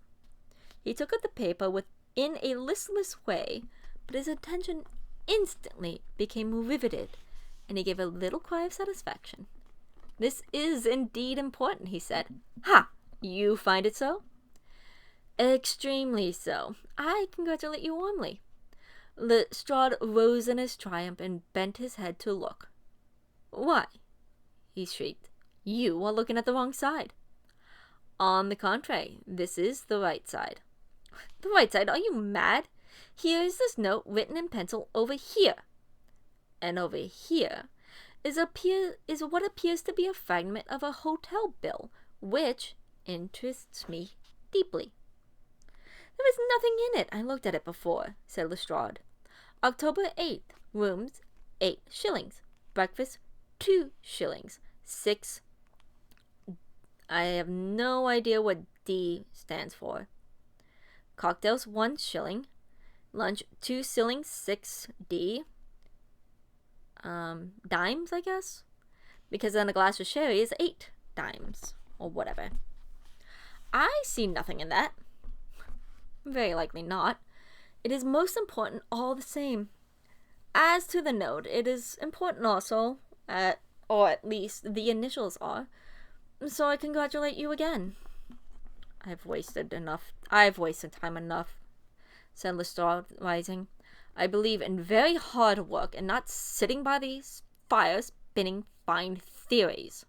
He took up the paper in a listless way, but his attention instantly became riveted, and he gave a little cry of satisfaction. This is indeed important, he said. Ha! You find it so? Extremely so. I congratulate you warmly. Lestrade rose in his triumph and bent his head to look. Why? He shrieked. You are looking at the wrong side. On the contrary, this is the right side. The right side? Are you mad? Here is this note written in pencil over here. And over here is what appears to be a fragment of a hotel bill, which interests me deeply. There is nothing in it. I looked at it before, said Lestrade. October 8th, rooms 8 shillings, breakfast 2 shillings, 6. I have no idea what D stands for. Cocktails 1 shilling, lunch 2 shillings 6D. Dimes, I guess, because then a glass of sherry is 8 dimes or whatever. I see nothing in that. Very likely not. It is most important all the same. As to the note, it is important also, or at least the initials are. So I congratulate you again. I've wasted time enough, said Lestrade, rising. I believe in very hard work and not sitting by the fire spinning fine theories.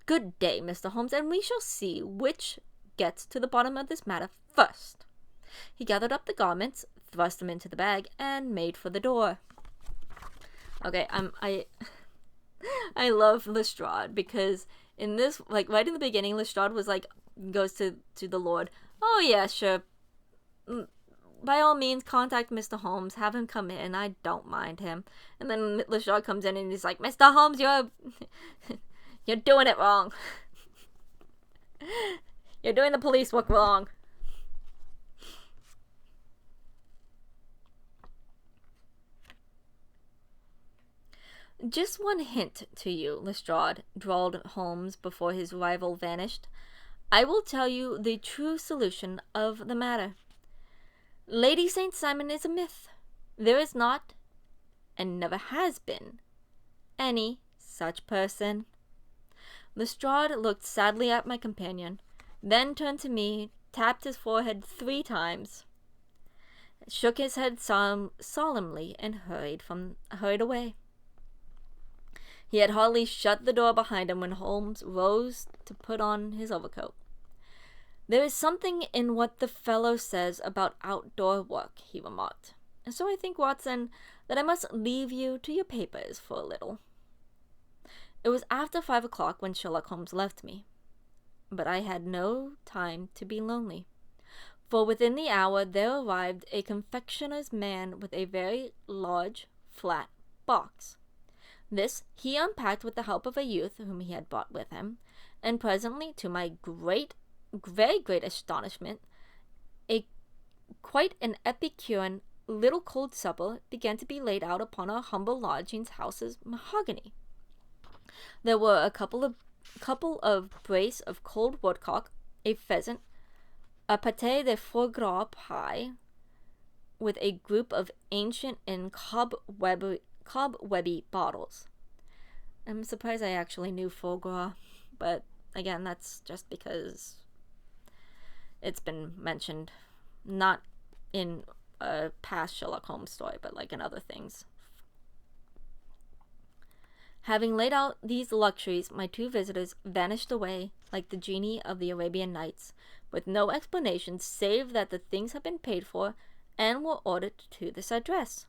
Good day, Mr. Holmes, and we shall see which gets to the bottom of this matter first. He gathered up the garments, thrust them into the bag, and made for the door. Okay, I love Lestrade because in this, like, right in the beginning, Lestrade was like, goes to the Lord. Oh yeah, sure. By all means, contact Mr. Holmes. Have him come in. I don't mind him. And then Lestrade comes in and he's like, Mr. Holmes, you're doing it wrong. You're doing the police work wrong. Just one hint to you, Lestrade, drawled Holmes before his rival vanished. I will tell you the true solution of the matter. Lady St. Simon is a myth. There is not, and never has been, any such person. Lestrade looked sadly at my companion, then turned to me, tapped his forehead 3 times, shook his head solemnly, and hurried away. He had hardly shut the door behind him when Holmes rose to put on his overcoat. There is something in what the fellow says about outdoor work, he remarked. And so I think, Watson, that I must leave you to your papers for a little. It was after 5 o'clock when Sherlock Holmes left me, but I had no time to be lonely, for within the hour there arrived a confectioner's man with a very large, flat box. This he unpacked with the help of a youth whom he had brought with him, and presently, to my very great astonishment, quite an Epicurean little cold supper began to be laid out upon our humble lodgings house's mahogany. There were a couple of brace of cold woodcock, a pheasant, a pâté de foie gras pie, with a group of ancient and cobwebby bottles. I'm surprised I actually knew foie gras, but again, that's just because it's been mentioned, not in a past Sherlock Holmes story, but like in other things. Having laid out these luxuries, my two visitors vanished away like the genie of the Arabian Nights, with no explanation save that the things had been paid for and were ordered to this address.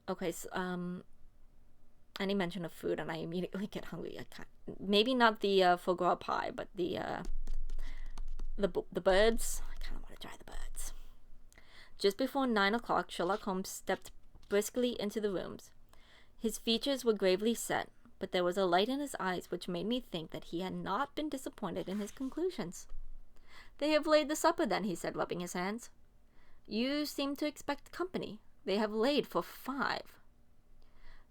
Okay, so, any mention of food and I immediately get hungry. Maybe not the foie gras pie, but the birds. I kind of want to try the birds. Just before 9 o'clock, Sherlock Holmes stepped briskly into the rooms. His features were gravely set, but there was a light in his eyes which made me think that he had not been disappointed in his conclusions. "They have laid the supper, then," he said, rubbing his hands. "You seem to expect company. They have laid for 5.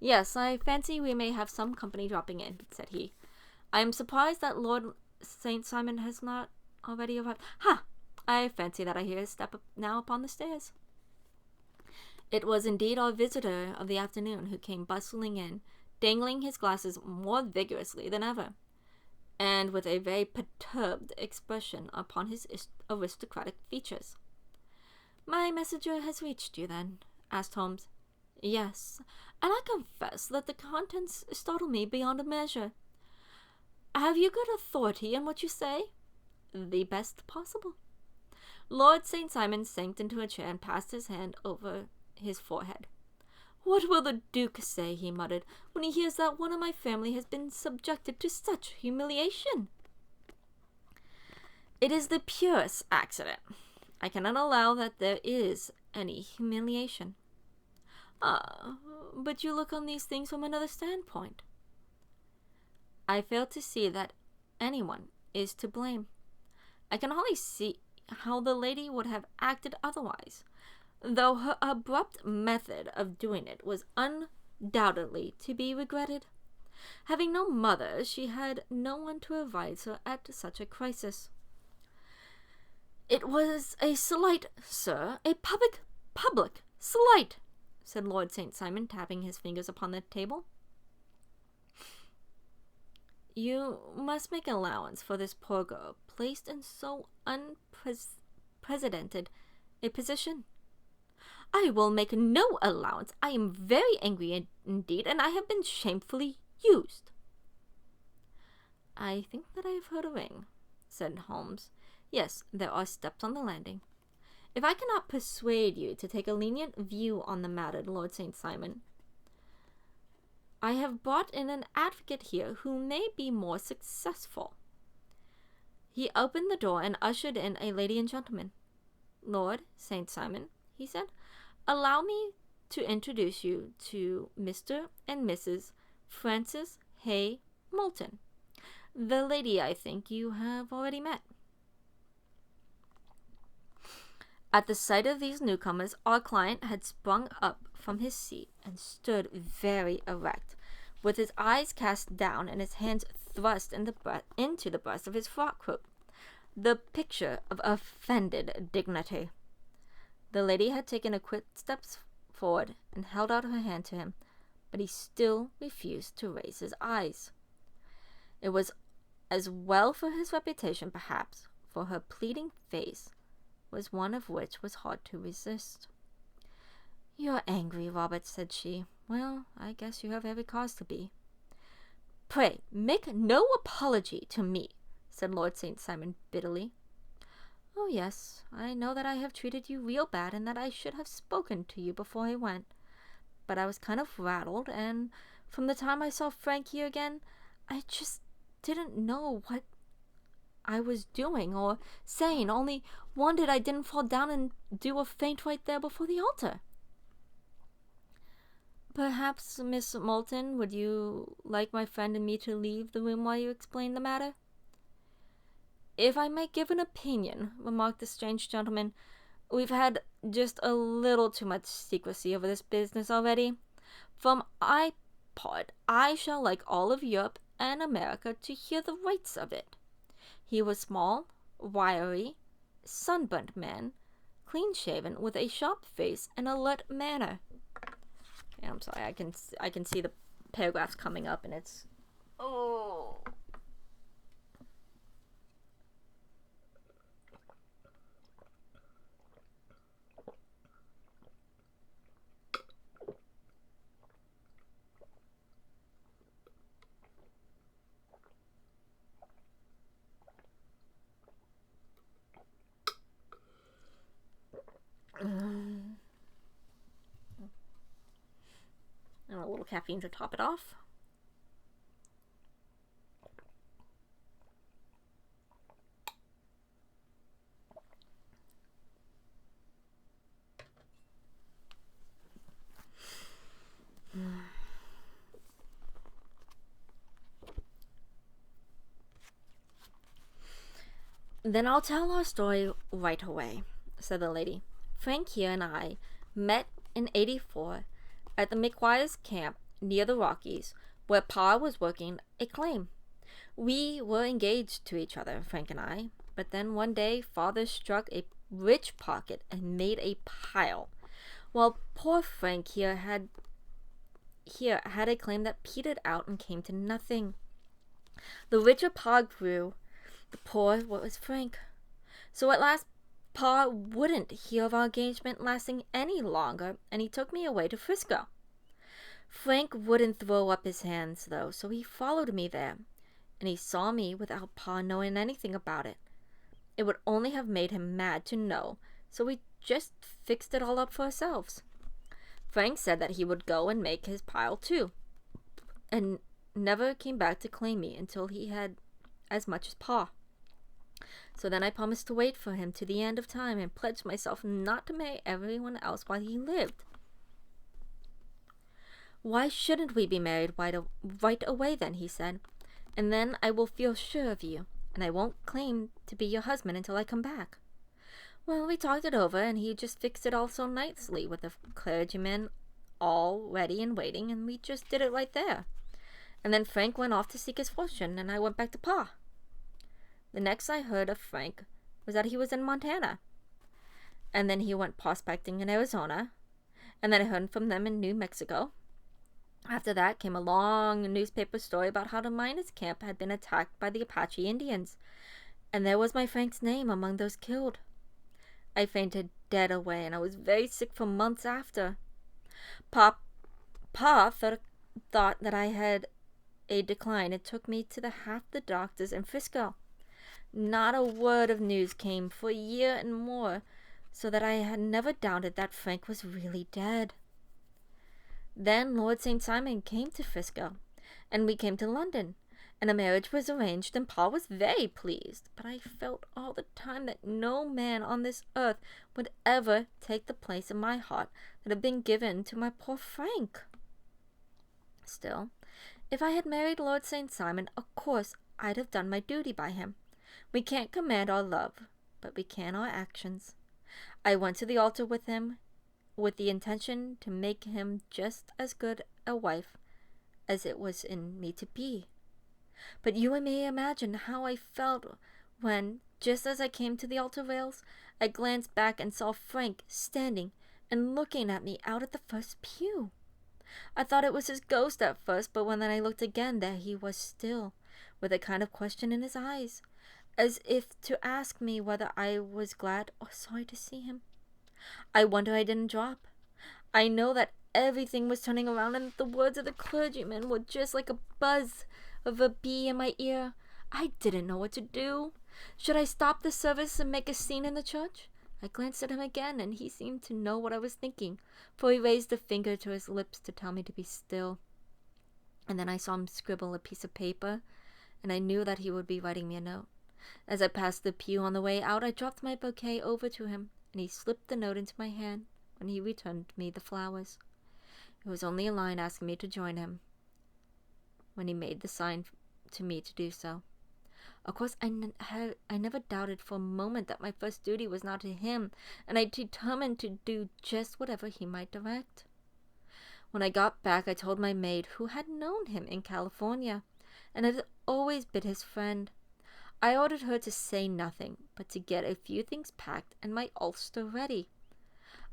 "Yes, I fancy we may have some company dropping in," said he. "I am surprised that Lord St. Simon has not already arrived. Ha! I fancy that I hear his step now upon the stairs." It was indeed our visitor of the afternoon who came bustling in, dangling his glasses more vigorously than ever, and with a very perturbed expression upon his aristocratic features. "My messenger has reached you, then?" asked Holmes. "Yes, and I confess that the contents startle me beyond a measure." "Have you good authority in what you say?" "The best possible." Lord St. Simon sank into a chair and passed his hand over his forehead. "What will the Duke say," he muttered, "when he hears that one of my family has been subjected to such humiliation?" "It is the purest accident. I cannot allow that there is any humiliation." "Ah, but you look on these things from another standpoint." "I fail to see that anyone is to blame. I can hardly see how the lady would have acted otherwise, though her abrupt method of doing it was undoubtedly to be regretted. Having no mother, she had no one to advise her at such a crisis." "It was a slight, sir, a public slight," said Lord St. Simon, tapping his fingers upon the table. "You must make allowance for this poor girl, placed in so unprecedented a position." "I will make no allowance. I am very angry indeed, and I have been shamefully used." "I think that I have heard a ring," said Holmes. "Yes, there are steps on the landing. If I cannot persuade you to take a lenient view on the matter, Lord St. Simon, I have brought in an advocate here who may be more successful." He opened the door and ushered in a lady and gentleman. "Lord St. Simon," he said, "allow me to introduce you to Mr. and Mrs. Francis Hay Moulton. The lady, I think, you have already met." At the sight of these newcomers, our client had sprung up from his seat and stood very erect, with his eyes cast down and his hands thrust into the breast of his frock coat, the picture of offended dignity. The lady had taken a quick step forward and held out her hand to him, but he still refused to raise his eyes. It was as well for his reputation, perhaps, for her pleading face was one of which was hard to resist. "You're angry, Robert," said she. "Well, I guess you have every cause to be." "Pray, make no apology to me," said Lord St. Simon bitterly. Oh, yes, I know that I have treated you real bad and that I should have spoken to you before I went. But I was kind of rattled, and from the time I saw Frank here again, I just didn't know what I was doing or saying, only wondered I didn't fall down and do a faint right there before the altar. Perhaps, Miss Moulton, would you like my friend and me to leave the room while you explain the matter? If I may give an opinion, remarked the strange gentleman, we've had just a little too much secrecy over this business already. From my part, I shall like all of Europe and America to hear the rights of it. He was small, wiry, sunburnt man, clean-shaven, with a sharp face and alert manner. Yeah, I'm sorry, I can see the paragraphs coming up, and it's oh. And a little caffeine to top it off. Then I'll tell our story right away, said the lady. Frank here and I met in '84 at the McGuire's camp near the Rockies, where Pa was working a claim. We were engaged to each other, Frank and I, but then one day Father struck a rich pocket and made a pile, while poor Frank here had a claim that petered out and came to nothing. The richer Pa grew, the poorer was Frank. So at last Pa wouldn't hear of our engagement lasting any longer, and he took me away to Frisco. Frank wouldn't throw up his hands, though, so he followed me there, and he saw me without Pa knowing anything about it. It would only have made him mad to know, so we just fixed it all up for ourselves. Frank said that he would go and make his pile too, and never came back to claim me until he had as much as Pa. So then I promised to wait for him to the end of time and pledged myself not to marry everyone else while he lived. Why shouldn't we be married right away then, he said, and then I will feel sure of you, and I won't claim to be your husband until I come back. Well, we talked it over, and he just fixed it all so nicely with the clergyman all ready and waiting, and we just did it right there. And then Frank went off to seek his fortune, and I went back to Pa. The next I heard of Frank was that he was in Montana. And then he went prospecting in Arizona. And then I heard from them in New Mexico. After that came a long newspaper story about how the miners' camp had been attacked by the Apache Indians. And there was my Frank's name among those killed. I fainted dead away, and I was very sick for months after. Pa thought that I had a decline and took me to half the doctors in Frisco. Not a word of news came for a year and more, so that I had never doubted that Frank was really dead. Then Lord St. Simon came to Frisco, and we came to London, and a marriage was arranged, and Paul was very pleased. But I felt all the time that no man on this earth would ever take the place in my heart that had been given to my poor Frank. Still, if I had married Lord St. Simon, of course I'd have done my duty by him. We can't command our love, but we can our actions. I went to the altar with him, with the intention to make him just as good a wife as it was in me to be. But you may imagine how I felt when, just as I came to the altar rails, I glanced back and saw Frank standing and looking at me out at the first pew. I thought it was his ghost at first, but when I looked again, there he was still, with a kind of question in his eyes, as if to ask me whether I was glad or sorry to see him. I wonder I didn't drop. I know that everything was turning around, and the words of the clergyman were just like a buzz of a bee in my ear. I didn't know what to do. Should I stop the service and make a scene in the church? I glanced at him again, and he seemed to know what I was thinking, for he raised a finger to his lips to tell me to be still. And then I saw him scribble a piece of paper, and I knew that he would be writing me a note. As I passed the pew on the way out, I dropped my bouquet over to him, and he slipped the note into my hand when he returned me the flowers. It was only a line asking me to join him, when he made the sign to me to do so. Of course, I never doubted for a moment that my first duty was not to him, and I determined to do just whatever he might direct. When I got back, I told my maid, who had known him in California, and had always been his friend. I ordered her to say nothing, but to get a few things packed and my ulster ready.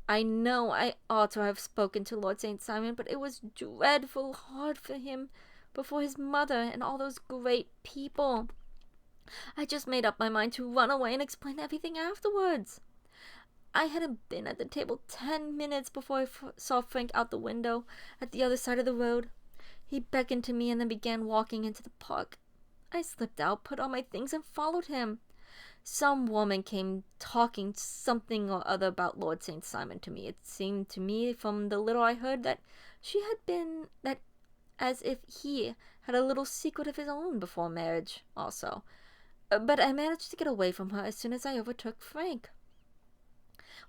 I know I ought to have spoken to Lord St. Simon, but it was dreadful hard for him before his mother and all those great people. I just made up my mind to run away and explain everything afterwards. I hadn't been at the table 10 minutes before I saw Frank out the window at the other side of the road. He beckoned to me and then began walking into the park. I slipped out, put on my things, and followed him. Some woman came talking something or other about Lord St. Simon to me. It seemed to me, from the little I heard, that she had been as if he had a little secret of his own before marriage also. But I managed to get away from her as soon as I overtook Frank.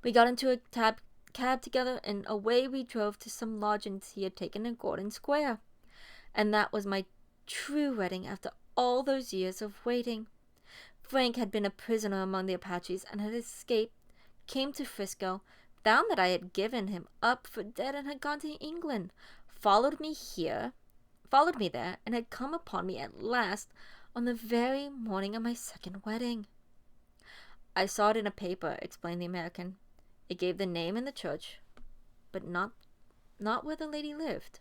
We got into a cab together, and away we drove to some lodgings he had taken in Gordon Square. And that was my true wedding after all those years of waiting. Frank had been a prisoner among the Apaches and had escaped, came to Frisco, found that I had given him up for dead and had gone to England, followed me there, and had come upon me at last on the very morning of my second wedding. I saw it in a paper, explained the American. It gave the name and the church, but not where the lady lived.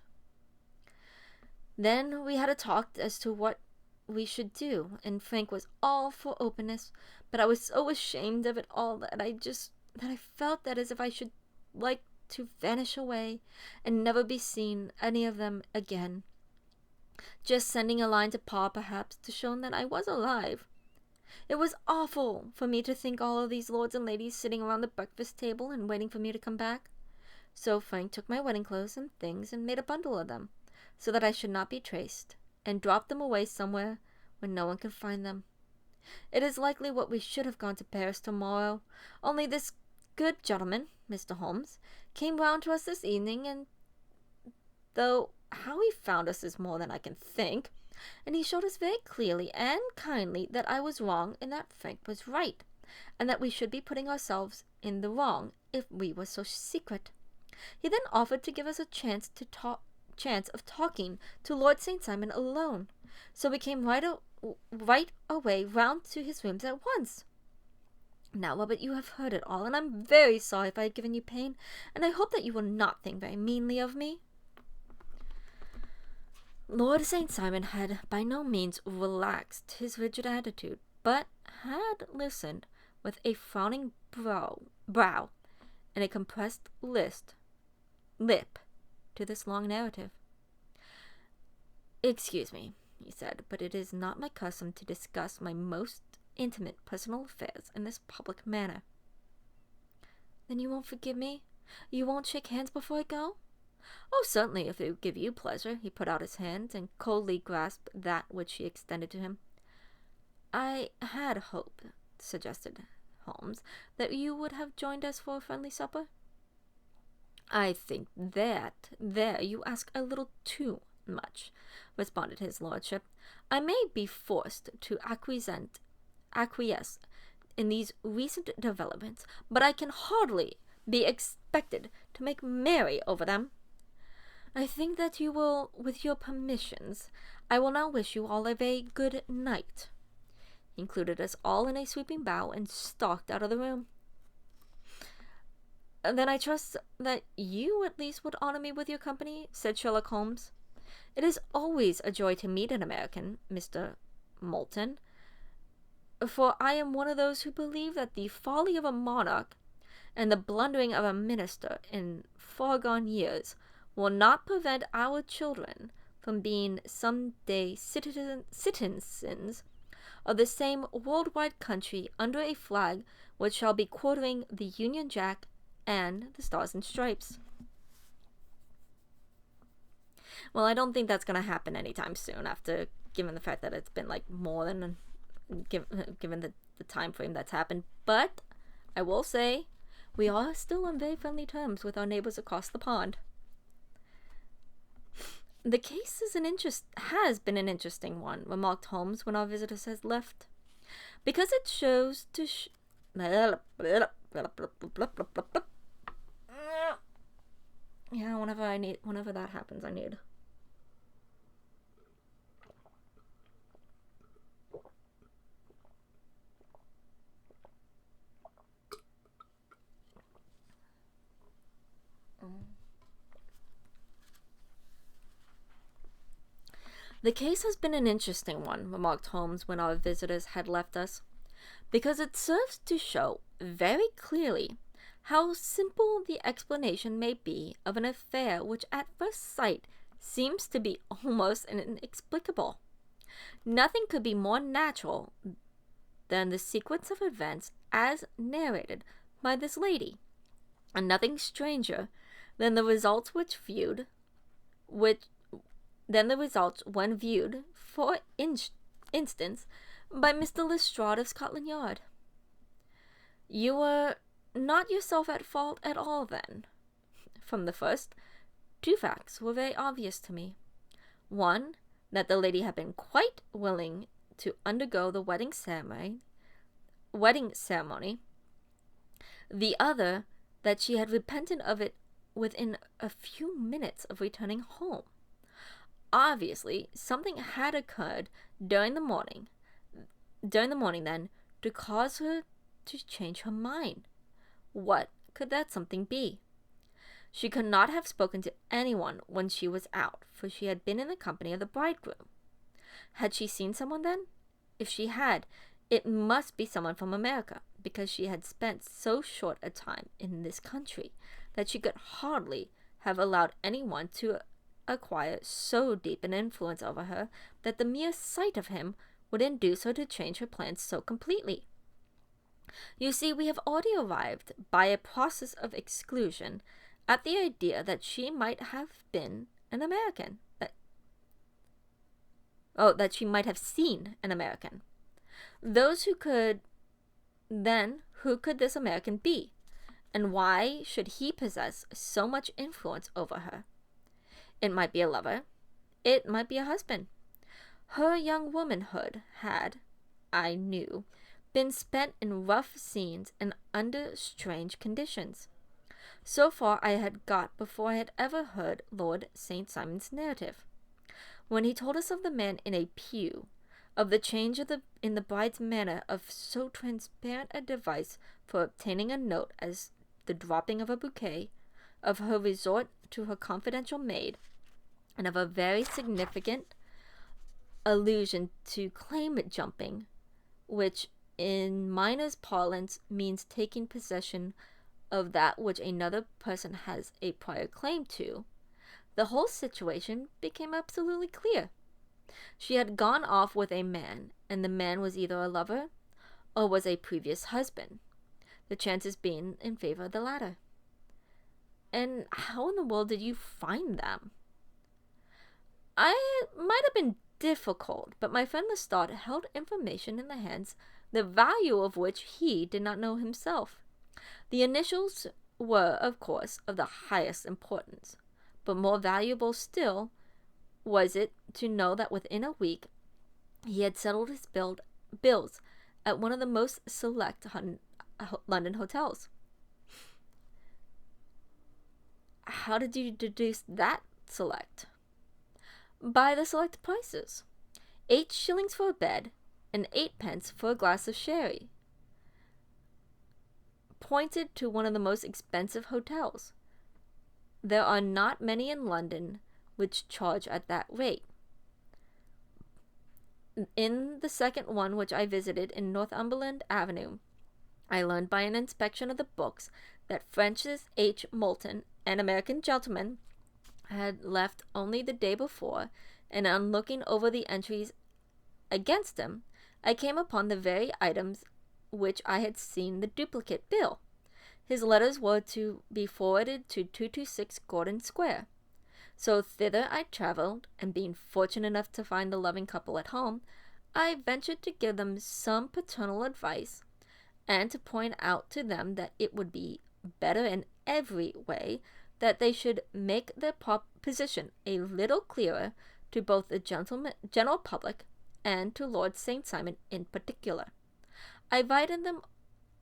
Then we had a talk as to what we should do, and Frank was all for openness, but I was so ashamed of it all that I felt that as if I should like to vanish away and never be seen any of them again. Just sending a line to Pa, perhaps, to show him that I was alive. It was awful for me to think all of these lords and ladies sitting around the breakfast table and waiting for me to come back. So Frank took my wedding clothes and things and made a bundle of them, so that I should not be traced, and dropped them away somewhere where no one could find them. It is likely what we should have gone to Paris tomorrow, only this good gentleman, Mr. Holmes, came round to us this evening, and though how he found us is more than I can think, and he showed us very clearly and kindly that I was wrong and that Frank was right, and that we should be putting ourselves in the wrong if we were so secret. He then offered to give us a chance of talking to Lord St. Simon alone, so we came right away round to his rooms at once. Now, Robert, you have heard it all, and I'm very sorry if I have given you pain, and I hope that you will not think very meanly of me. Lord St. Simon had by no means relaxed his rigid attitude, but had listened with a frowning brow and a compressed lip to this long narrative. "Excuse me," he said, "but it is not my custom to discuss my most intimate personal affairs in this public manner." "Then you won't forgive me? You won't shake hands before I go?" "Oh, certainly, if it would give you pleasure." He put out his hand and coldly grasped that which she extended to him. "I had hoped," suggested Holmes, "that you would have joined us for a friendly supper." "I think that there you ask a little too much," responded his lordship. "I may be forced to acquiesce in these recent developments, but I can hardly be expected to make merry over them. I think that you will, with your permissions, I will now wish you all a very good night." He included us all in a sweeping bow and stalked out of the room. "Then I trust that you at least would honor me with your company," said Sherlock Holmes. "It is always a joy to meet an American, Mr. Moulton, for I am one of those who believe that the folly of a monarch and the blundering of a minister in foregone years will not prevent our children from being some day citizens of the same worldwide country under a flag which shall be quartering the Union Jack and the Stars and Stripes. Well, I don't think that's going to happen anytime soon, after given the fact that it's been like more than given the time frame that's happened. But I will say we are still on very friendly terms with our neighbors across the pond. The case has been an interesting one, remarked Holmes when our visitors had left, because it shows to yeah, whenever that happens, I need. The case has been an interesting one, remarked Holmes when our visitors had left us, because it serves to show very clearly how simple the explanation may be of an affair which at first sight seems to be almost inexplicable. Nothing could be more natural than the sequence of events as narrated by this lady, and nothing stranger than the results when viewed, for instance, by Mr. Lestrade of Scotland Yard. You were not yourself at fault at all, then. From the first, two facts were very obvious to me. One, that the lady had been quite willing to undergo the wedding ceremony. The other, that she had repented of it within a few minutes of returning home. Obviously, something had occurred during the morning then, to cause her to change her mind. What could that something be? She could not have spoken to anyone when she was out, for she had been in the company of the bridegroom. Had she seen someone then? If she had, it must be someone from America, because she had spent so short a time in this country that she could hardly have allowed anyone to acquire so deep an influence over her that the mere sight of him would induce her to change her plans so completely. You see, we have already arrived, by a process of exclusion, at the idea that she might have been an American. That she might have seen an American. Who could this American be? And why should he possess so much influence over her? It might be a lover. It might be a husband. Her young womanhood had, I knew, been spent in rough scenes and under strange conditions. So far I had got before I had ever heard Lord St. Simon's narrative. When he told us of the man in a pew, of the change in the bride's manner of so transparent a device for obtaining a note as the dropping of a bouquet, of her resort to her confidential maid, and of a very significant allusion to claim jumping, which in miners' parlance means taking possession of that which another person has a prior claim to, the whole situation became absolutely clear. She had gone off with a man, and the man was either a lover or was a previous husband, the chances being in favor of the latter. And how in the world did you find them? It might have been difficult, but my friend Lestrade held information in the hands the value of which he did not know himself. The initials were, of course, of the highest importance, but more valuable still was it to know that within a week he had settled his bills at one of the most select London hotels. How did you deduce that select? By the select prices. 8 shillings for a bed, and 8 pence for a glass of sherry. Pointed to one of the most expensive hotels. There are not many in London which charge at that rate. In the second one which I visited in Northumberland Avenue, I learned by an inspection of the books that Francis H. Moulton, an American gentleman, had left only the day before, and on looking over the entries against him, I came upon the very items which I had seen the duplicate bill. His letters were to be forwarded to 226 Gordon Square. So thither I traveled, and being fortunate enough to find the loving couple at home, I ventured to give them some paternal advice, and to point out to them that it would be better in every way that they should make their position a little clearer to both the general public and to Lord St. Simon in particular. I invited them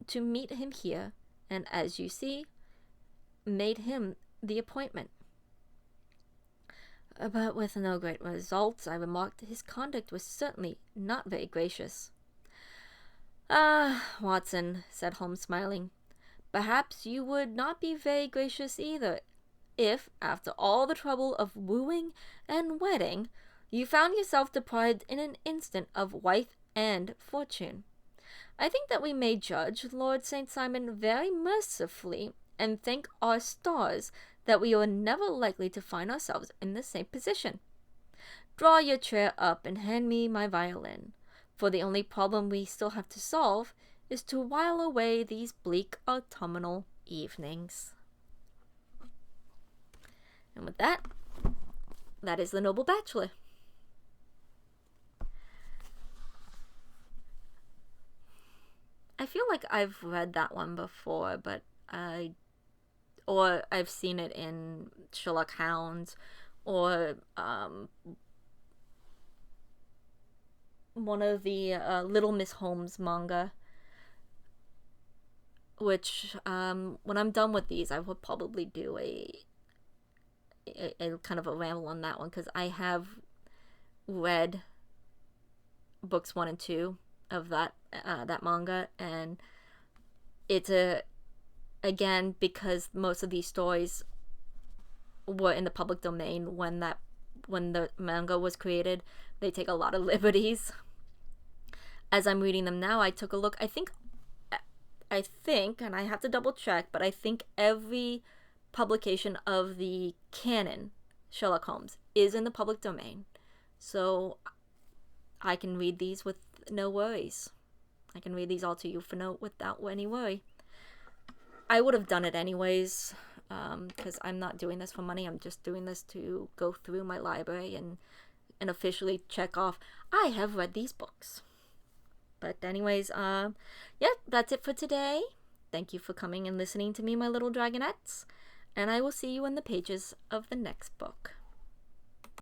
to meet him here, and as you see, made him the appointment. But with no great results, I remarked his conduct was certainly not very gracious. "Ah, Watson," said Holmes, smiling, "perhaps you would not be very gracious either, if, after all the trouble of wooing and wedding, you found yourself deprived in an instant of wife and fortune. I think that we may judge Lord St. Simon very mercifully, and thank our stars that we are never likely to find ourselves in the same position. Draw your chair up and hand me my violin, for the only problem we still have to solve is to while away these bleak autumnal evenings." And with that, that is The Noble Bachelor. I feel like I've read that one before, but I've seen it in Sherlock Hounds, or one of the Little Miss Holmes manga, which when I'm done with these, I will probably do a kind of a ramble on that one, because I have read books 1 and 2 of that manga, and it's again, because most of these stories were in the public domain when the manga was created, they take a lot of liberties. As I'm reading them now, I took a look. I think, and I have to double check, but I think every publication of the canon Sherlock Holmes is in the public domain, so I can read these with no worries. I can read these all to you without any worry. I would have done it anyways, because I'm not doing this for money. I'm just doing this to go through my library and officially check off, I have read these books. But anyways, yeah, that's it for today. Thank you for coming and listening to me, my little dragonettes, and I will see you in the pages of the next book.